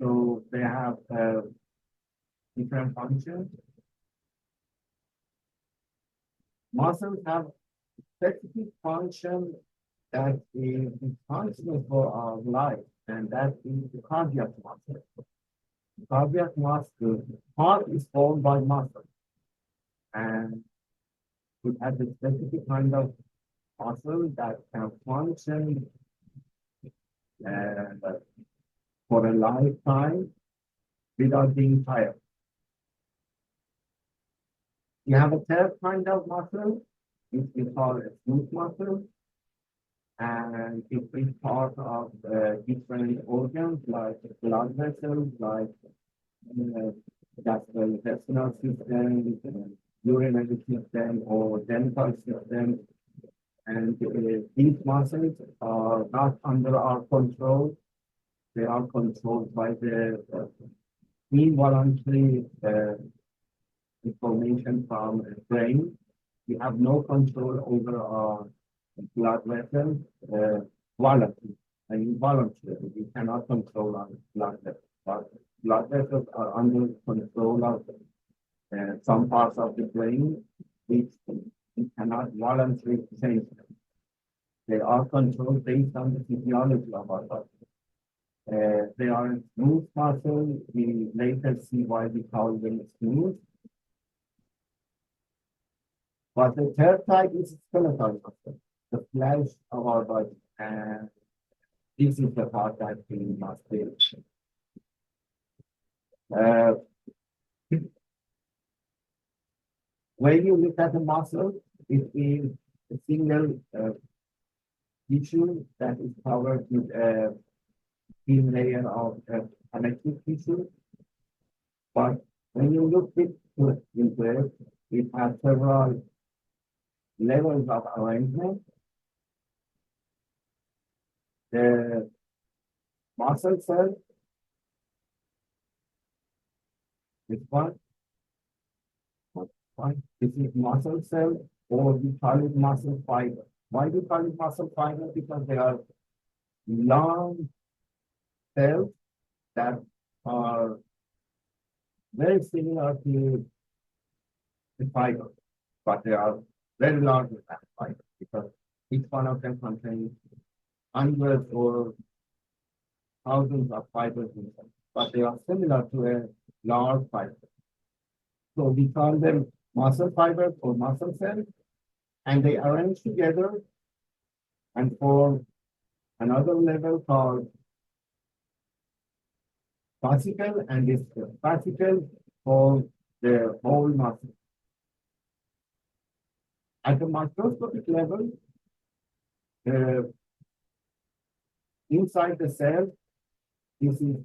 So they have different functions. Muscles have specific function that is responsible for our life, and that is the cardiac muscle. The cardiac muscle, heart is formed by muscle, and it has a specific kind of muscle that can function uh, for a lifetime without being tired. You have a third kind of muscle, which we call a smooth muscle, and it is part of different organs like blood vessels, like gastrointestinal system, urinary system, or genital system. And these muscles are not under our control. They are controlled by the involuntary information from the brain. We have no control over our blood vessels, voluntary and involuntary. We cannot control our blood vessels. But blood vessels are under control of some parts of the brain, which we cannot voluntarily change them. They are controlled based on the physiology of our body. They are smooth muscle. We later see why we call them smooth. But the third type is skeletal muscle, the flesh of our body. And this is the part that we must build. When you look at the muscle, it is a single tissue that is covered with a thin layer of connective tissue. But when you look into it, it has several levels of arrangement. The muscle cell, this one, this is muscle cell, or we call it muscle fiber. Why do we call it muscle fiber? Because they are long cells that are very similar to the fiber, but they are very large with that fiber because each one of them contains hundreds or thousands of fibers inside, but they are similar to a large fiber. So we call them muscle fibers or muscle cells, and they arrange together and form another level called fascicle, and this fascicle forms the whole muscle. At the microscopic level, inside the cell, this is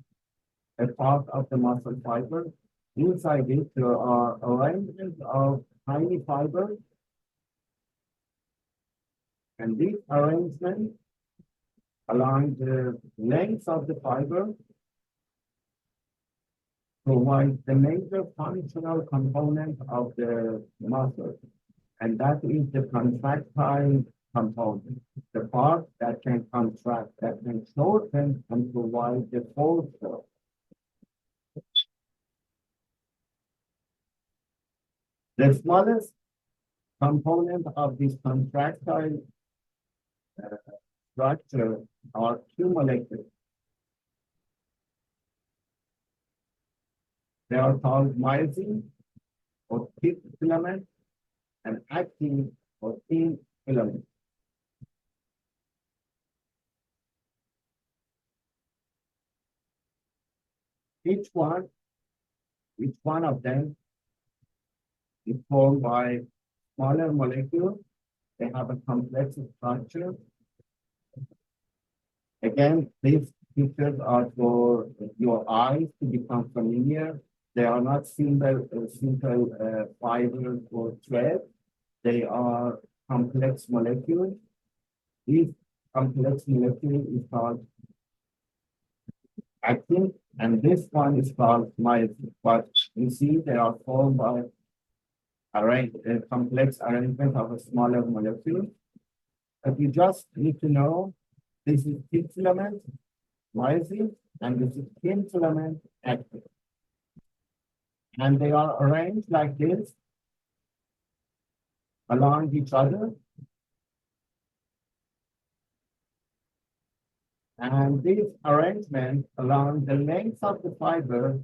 a part of the muscle fiber. Inside it, there are arrangements of tiny fibers, and these arrangements along the length of the fiber provide the major functional component of the muscle, and that is the contractile component, the part that can contract, that can shorten and provide the force. The smallest component of this contractile structure are two molecules. They are called myosin or thick filament and actin or thin filament. Each one Each one of them is formed by smaller molecules. They have a complex structure. Again, these pictures are for your eyes to become familiar. They are not simple fibers or threads. They are complex molecules. These complex molecules is called actin, and this one is called myosin. But you see, they are formed by a complex arrangement of a smaller molecule. But you just need to know this is thin filament, myosin, and this is thin filament, actin. And they are arranged like this along each other. And this arrangement along the length of the fiber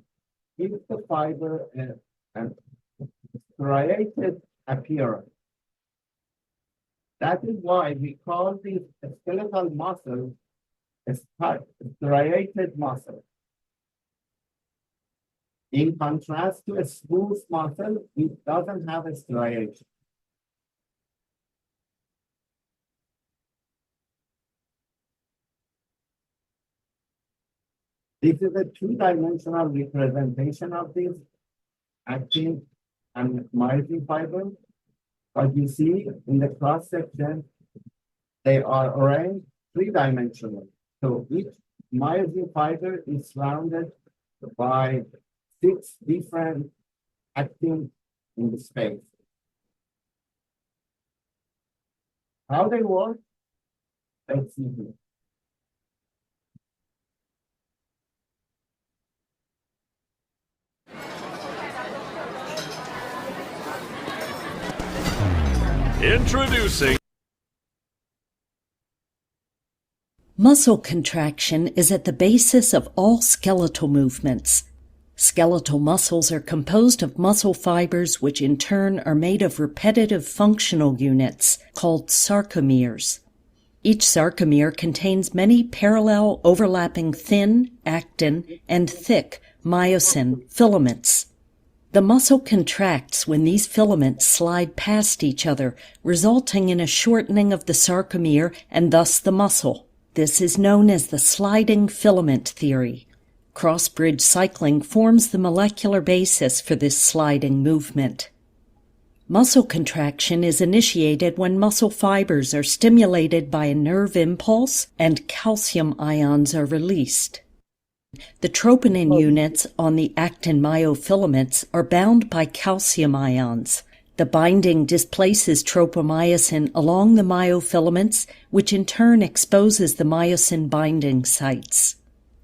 gives the fiber an striated appearance. That is why we call these skeletal muscles a striated muscle. In contrast to a smooth muscle, it doesn't have a striation. This is a two-dimensional representation of this actin and myosin fiber. But you see in the cross section, they are arranged three-dimensionally. So each myosin fiber is surrounded by 6 different actin in the space. How they work? Let's see here.
Introducing
Muscle contraction is at the basis of all skeletal movements. Skeletal muscles are composed of muscle fibers which in turn are made of repetitive functional units called sarcomeres. Each sarcomere contains many parallel overlapping thin, actin, and thick myosin filaments. The muscle contracts when these filaments slide past each other, resulting in a shortening of the sarcomere and thus the muscle. This is known as the sliding filament theory. Cross-bridge cycling forms the molecular basis for this sliding movement. Muscle contraction is initiated when muscle fibers are stimulated by a nerve impulse and calcium ions are released. The troponin units on the actin myofilaments are bound by calcium ions. The binding displaces tropomyosin along the myofilaments, which in turn exposes the myosin binding sites.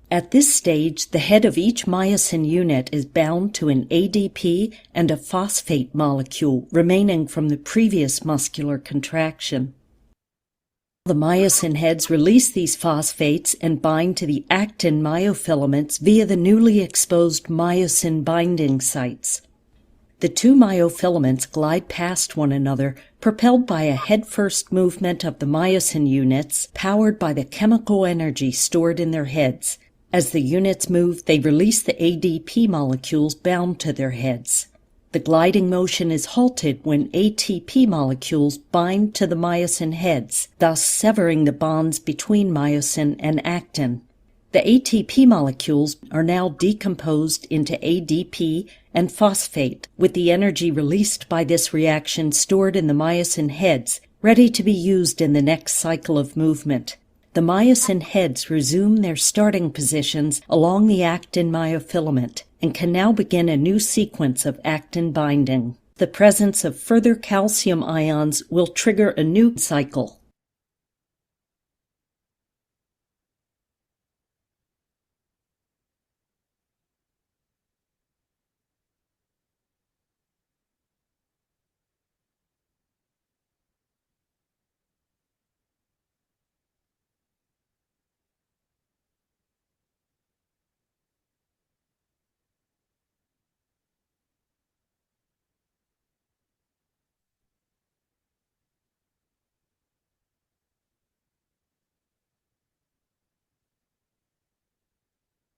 At this stage, the head of each myosin unit is bound to an ADP and a phosphate molecule remaining from the previous muscular contraction. The myosin heads release these phosphates and bind to the actin myofilaments via the newly exposed myosin binding sites. The two myofilaments glide past one another, propelled by a head-first movement of the myosin units, powered by the chemical energy stored in their heads. As the units move, they release the ADP molecules bound to their heads. The gliding motion is halted when ATP molecules bind to the myosin heads, thus severing the bonds between myosin and actin. The ATP molecules are now decomposed into ADP and phosphate, with the energy released by this reaction stored in the myosin heads, ready to be used in the next cycle of movement. The myosin heads resume their starting positions along the actin myofilament and can now begin a new sequence of actin binding. The presence of further calcium ions will trigger a new cycle.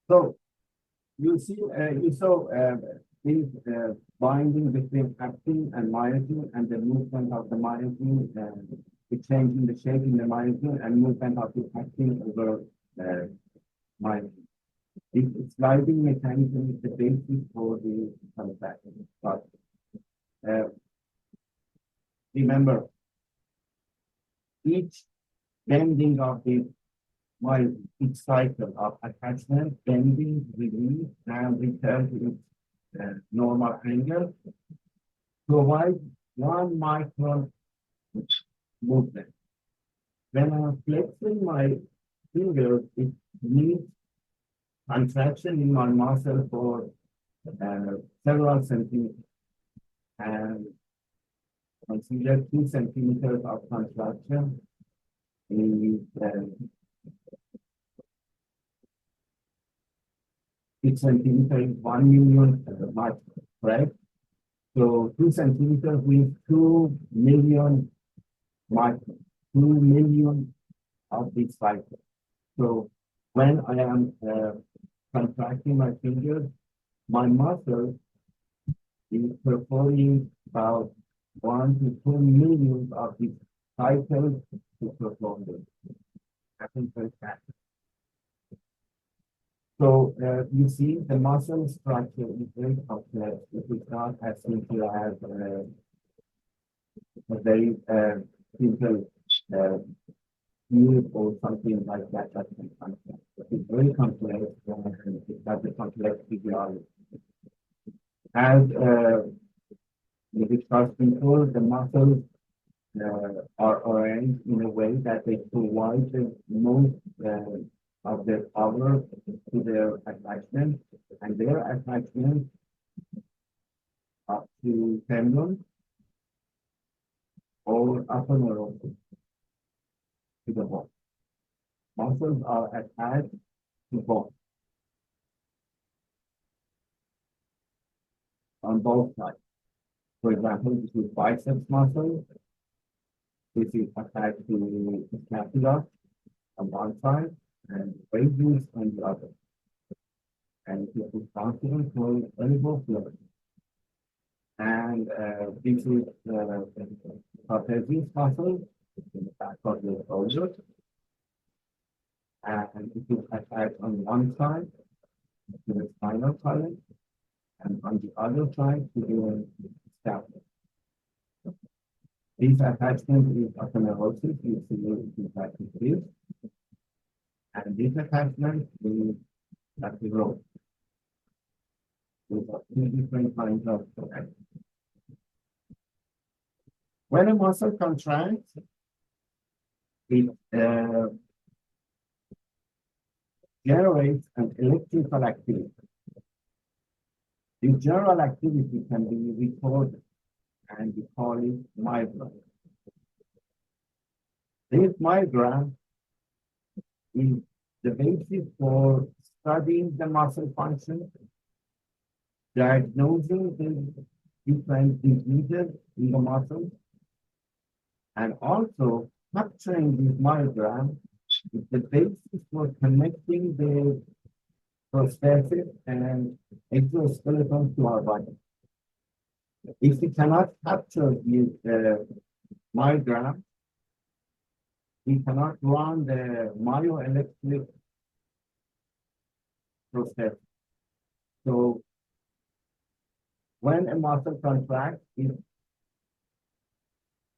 So you see, you saw is binding between actin and myosin and the movement of the myosin and the change in the shape in the myosin and movement of the actin over myosin. This sliding mechanism is the basis for the contraction. But remember, each bending of the myosin, each cycle of attachment, bending, release, and return to its normal angle, provide 1 micron movement. When I'm flexing my fingers, it needs contraction in my muscle for several centimeters. And consider 2 centimeters of contraction is 6 centimeters is 1 million micron, right? So 2 centimeters means 2 million micron, 2 million of these cycles. So when I am contracting my fingers, my muscle is performing about 1 to 2 million of these cycles to perform this. Happens very fast. So you see the muscle structure is very complex. It is not as simple as a very simple unit or something like that. That can function. It's very complex. It has a complex physiology. As we discussed before, the muscles are arranged in a way that they provide the most of their power to their attachment, and their attachment up to tendon or upper nerve to the bone. Muscles are attached to bone on both sides. For example, this is biceps muscle. This is attached to the scapula on one side and radius on the other. And it is responsible for elbow flexion. And this is trapezius muscle in the back of the shoulder. And it is attached on one side to the spinal column and on the other side to the scapula. This attachment is aponeurosis, you see it like this. And this attachment is at the rope. These are 2 different kinds of attachment. When a muscle contracts, it generates an electrical activity. This general activity can be recorded and we call it myogram. This myogram is the basis for studying the muscle function, diagnosing the different diseases in the muscle, and also capturing this myogram is the basis for connecting the prosthetic and exoskeleton to our body. If we cannot capture this myogram, we cannot run the myoelectric prosthetic. So when a muscle contracts, it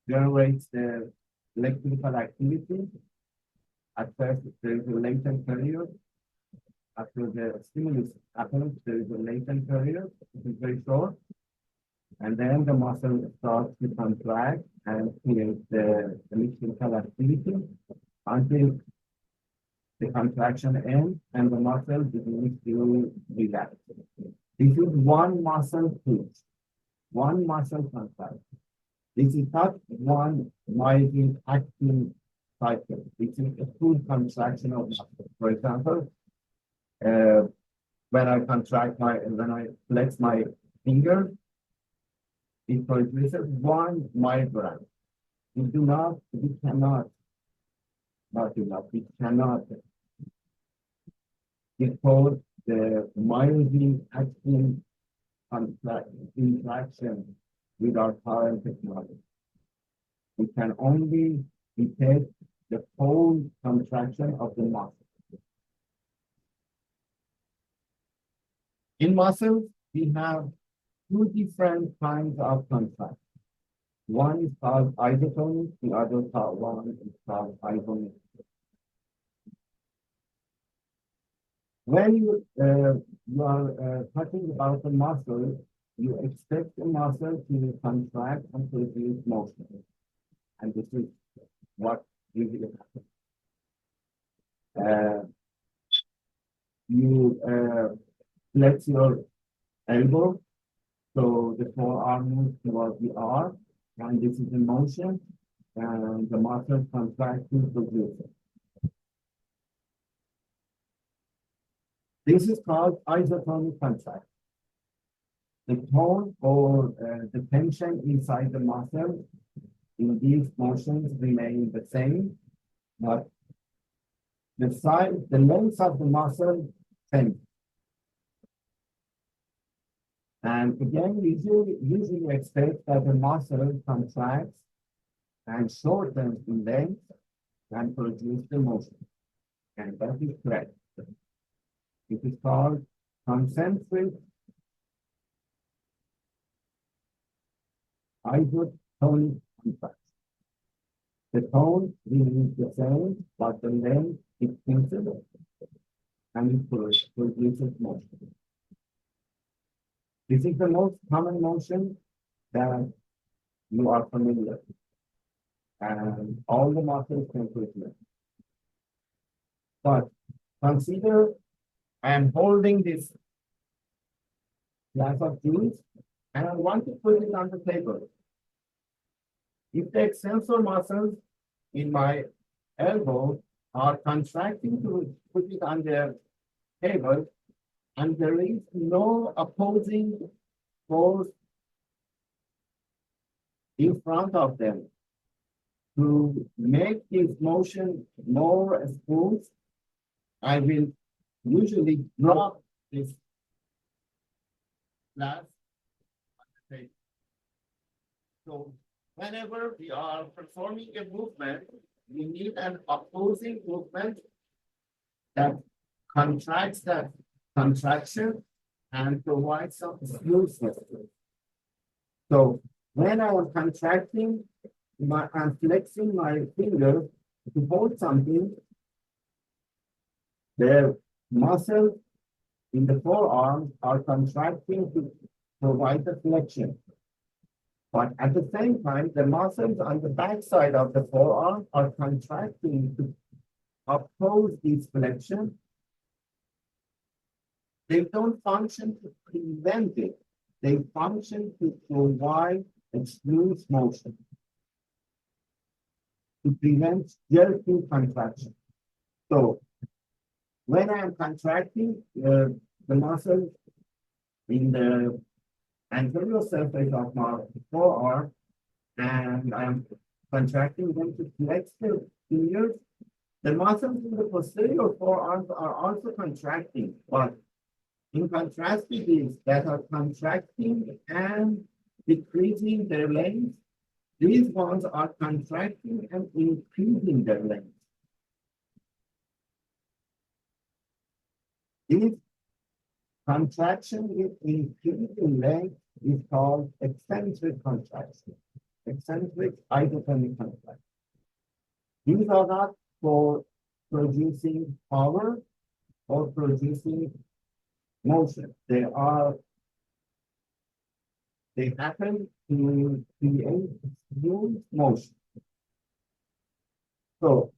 generates the electrical activity. At first, there is a latent period. After the stimulus happens, there is a latent period. It is very short. And then the muscle starts to contract and create the electrical activity until the contraction ends and the muscle begins to relax. This is one muscle twitch, one muscle contract. This is not one myosin acting cycle. This is a full contraction of muscle. For example, when I flex my finger, it produces one myogram. We cannot decode the myosin acting interaction with our current technology. We can only detect the whole contraction of the muscle. In muscles, we have two different kinds of contraction. One is called isotonic, the other one is called isotonic. When you are talking about the muscle, you expect the muscle to contract and produce motion. And this is what usually happens. You flex your elbow, so the forearm moves towards the arm, and this is in motion, and the muscle contracts to produce it. This is called isotonic contraction. The tone or the tension inside the muscle in these motions remain the same, but the size, the length of the muscle changes. And again, we usually expect that the muscle contracts and shortens in length and produce the motion. And that is correct. It is called concentric isotonic contraction. The tone remains the same, but the length increases and it produces motion. This is the most common motion that you are familiar with, and all the muscles can produce. But consider I am holding this glass of juice and I want to put it on the table. If the extensor muscles in my elbow are contracting to put it on the table, and there is no opposing force in front of them to make this motion more smooth, I will usually drop this glass on the table. So whenever we are performing a movement, we need an opposing movement that contracts that contraction and provides some smoothness. So when I am contracting, I'm flexing my finger to hold something, the muscles in the forearm are contracting to provide the flexion. But at the same time, the muscles on the back side of the forearm are contracting to oppose this flexion. They don't function to prevent it. They function to provide a smooth motion, to prevent jerking contraction. So when I am contracting the muscles in the anterior surface of my forearm, and I am contracting them to flex the fingers, the muscles in the posterior forearms are also contracting, but in contrast to these that are contracting and decreasing their length, these ones are contracting and increasing their length. This contraction with increasing length is called eccentric contraction, eccentric isotonic contraction. These are not for producing power or producing motion. They happen to create smooth motion. So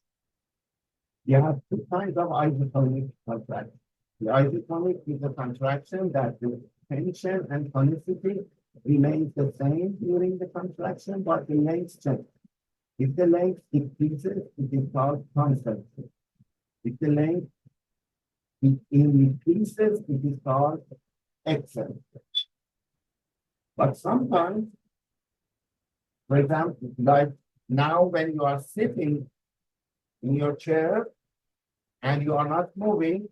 you have two kinds of isotonic contraction. The isotonic is a contraction that the tension and tonicity remains the same during the contraction, but the length changes. If the length decreases, it is called concentric. If the length increases, it is called eccentric. But sometimes, for example, like now when you are sitting in your chair and you are not moving,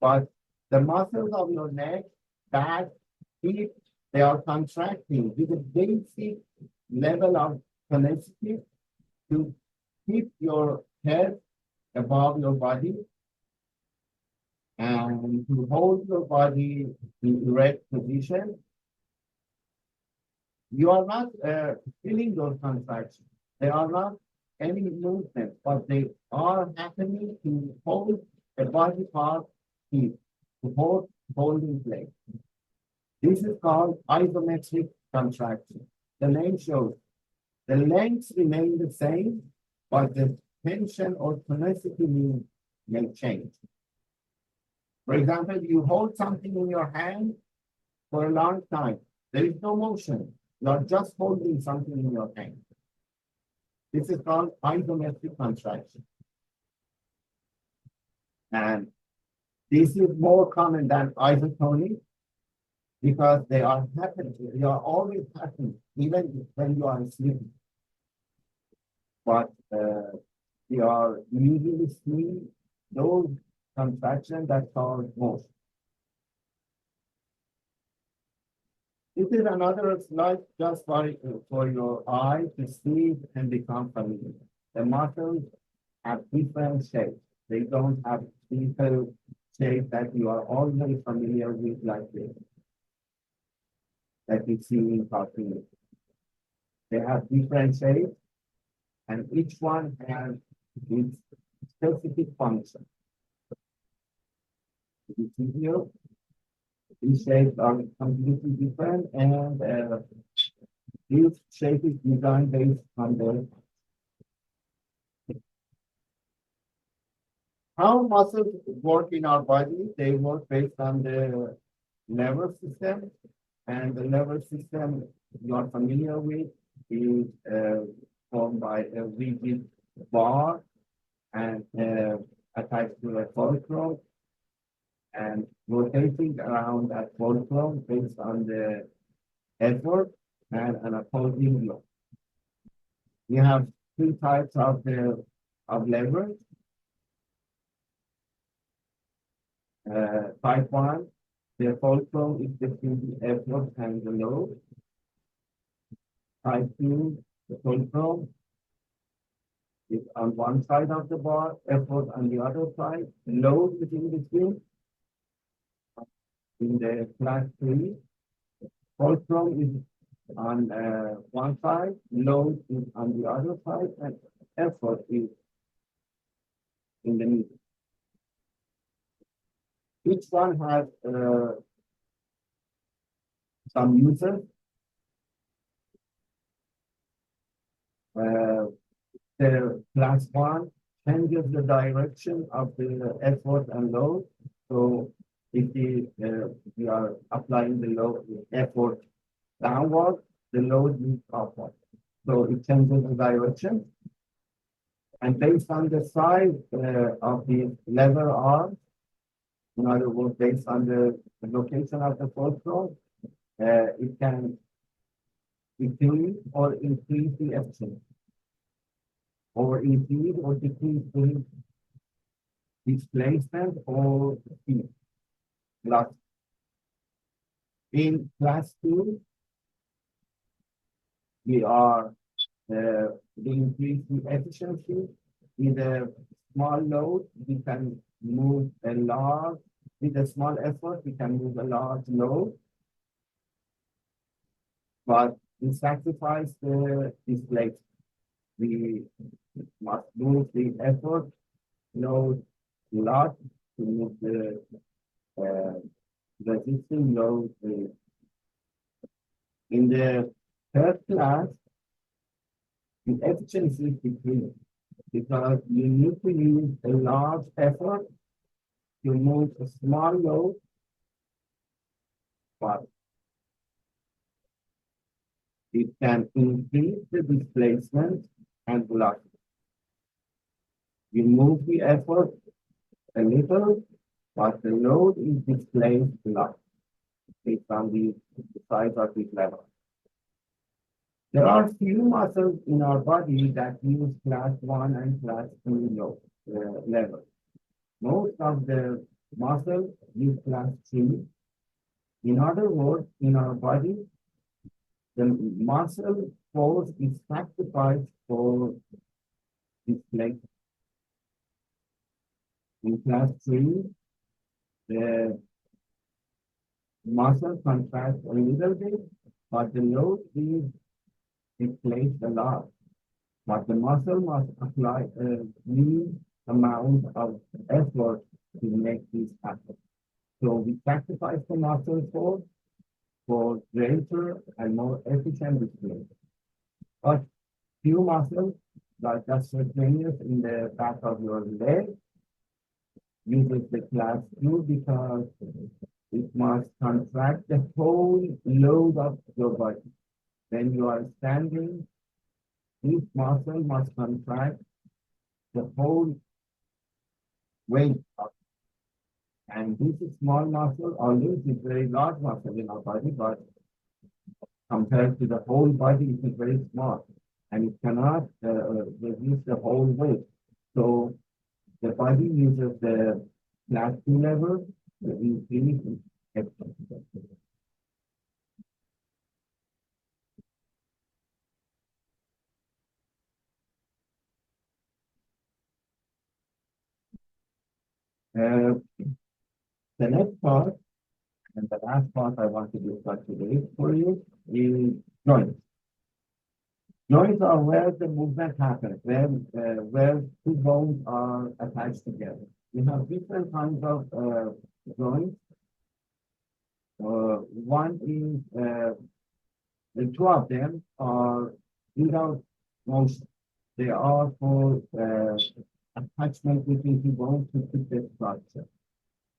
but the muscles of your neck, back, feet They are contracting with a basic level of tenacity to keep your head above your body and to hold your body in erect position. You are not feeling those contractions. They are not any movement, but they are happening to hold a body part stiff, to hold in place. This is called isometric contraction. The name shows the lengths remain the same, but the tension or tenacity may change. For example, you hold something in your hand for a long time. There is no motion. You are just holding something in your hand. This is called isometric contraction. And this is more common than isotonic because they are happening. They are always happening, even when you are sleeping. But we are usually seeing those contractions that cause motion. This is another slide just for your eye to see and become familiar. The muscles have different shapes. They don't have simple shape that you are already familiar with, like this, that you see in cartoons. They have different shapes, and each one has its specific function. You see here, these shapes are completely different, and this shape is designed based on the how muscles work in our body. They work based on the nervous system, and the nervous system you are familiar with is formed by a rigid bar and attached to a fulcrum and rotating around that fulcrum based on the effort and an opposing load. We have three types of levers. Type 1, the fulcrum is between the effort and the load. Type 2, the fulcrum is on one side of the bar, effort on the other side, load is in between. In the class 3, fulcrum is on one side, load is on the other side, and effort is in the middle. Each one has some users. The class 1 changes the direction of the effort and load. So if we are applying the load effort downward, the load is upward. So it changes the direction. And based on the size of the lever arm, in other words, based on the location of the fulcrum, it can decrease or increase the efficiency, or increase or decrease the displacement or speed. In class 2, we are increase the efficiency. With a small load, we can move a large. With a small effort, we can move a large load, but we sacrifice the displacement. We must move the effort load a lot to move the resisting load. In the third class, the efficiency is decreased because you need to use a large effort to move a small load, but it can increase the displacement and velocity. You move the effort a little, but the load is displaced a lot based on the size of this lever. There are few muscles in our body that use class 1 and class 2 levels. Most of the muscles use class 3. In other words, in our body, the muscle force is sacrificed for this leg. In class 3, the muscle contracts a little bit, but the load is replaced a lot. But the muscle must apply a new amount of effort to make this happen. So we sacrifice the muscle force for greater and more efficient display. But few muscles, like gastrocnemius in the back of your leg, uses the class 2 because it must contract the whole load of your body. When you are standing, this muscle must contract the whole weight of it. And this small muscle, although it is very large muscle in our body, but compared to the whole body, it is very small. And it cannot reduce the whole weight. So the body uses the class 2 lever to increase its effort. The next part, and the last part I want to discuss today for you, is joints. Joints are where the movement happens, where two bones are attached together. We have different kinds of joints. One is, the two of them are without motion. They are for attachment between two bones to keep the structure.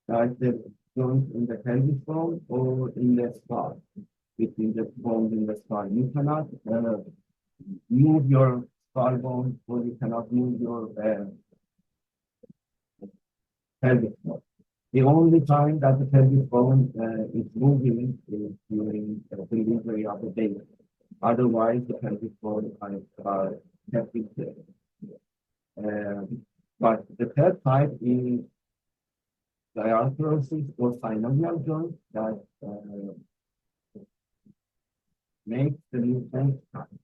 Like the joint in the pelvic bone or in the skull, between the bones in the skull. You cannot move your skull bone, or you cannot move your pelvic bone. The only time that the pelvic bone is moving is during the delivery of the baby. Otherwise, the pelvic bone are kept in there. But the third type is diarthrosis or synovial joint that makes the movement happen.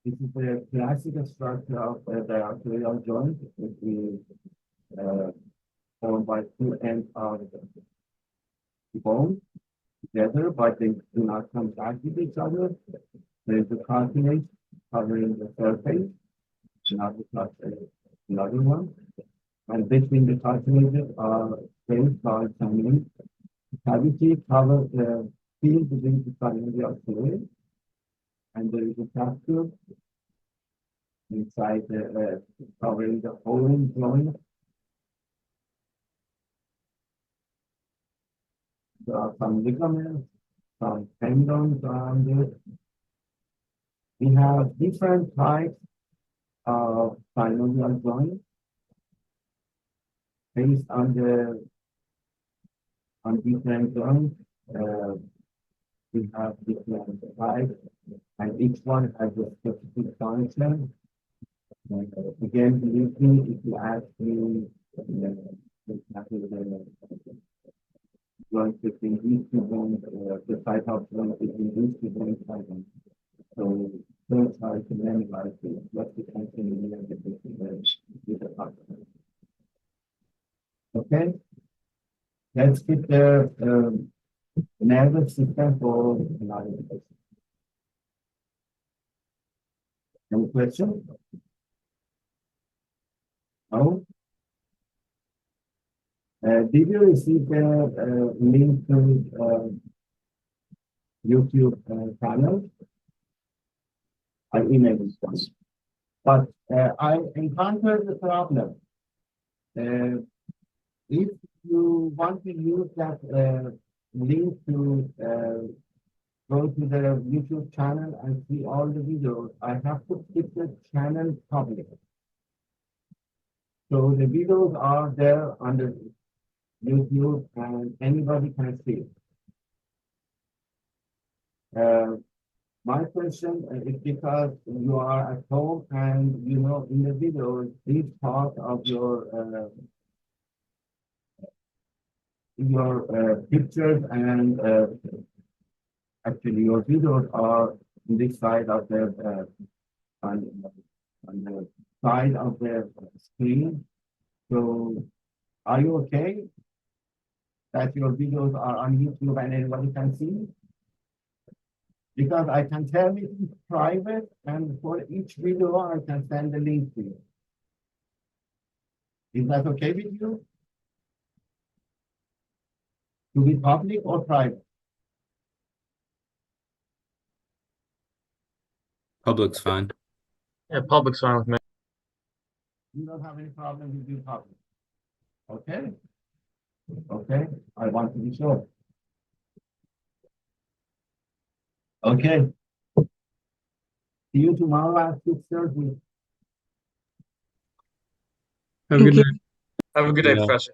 This is the classic structure of a diarthroidal joint. It is formed by two ends of the bone together, but they do not contact with each other. There is a cartilage covering the surface, not another one. And between the cartilages are space called synovial cavity covers the field between the synovial fluid. And there is a capsule inside the covering the whole joint. There are some ligaments, some tendons around it. We have different types of synovial joints based on different joints. We have different types, and each one has a specific function. Again, believe me, if you ask me the joint between these two bones, the type of joint between these two bones, I don't. So don't try to memorize it. What's the function with the partner? Okay, let's keep the nervous system for another question. Any question? No? Did you receive the link to YouTube channel? I emailed it once. But I encountered the problem. If you want to use that link to go to the YouTube channel and see all the videos, I have to keep the channel public. So the videos are there under YouTube and anybody can see it. My question is because you are at home and you know in the videos, this part of your your pictures and actually your videos are on this side of the on the side of the screen. So are you okay that your videos are on YouTube and everybody can see? Because I can tell it is private, and for each video I can send the link to you. Is that okay with you? To be public or private?
Public's fine.
Yeah, public's fine with me.
You don't have any problem with being public. Okay? Okay, I want to be sure. Okay. See you tomorrow at 6:30.
Have a good night.
Have a good day,
Yeah.
Professor.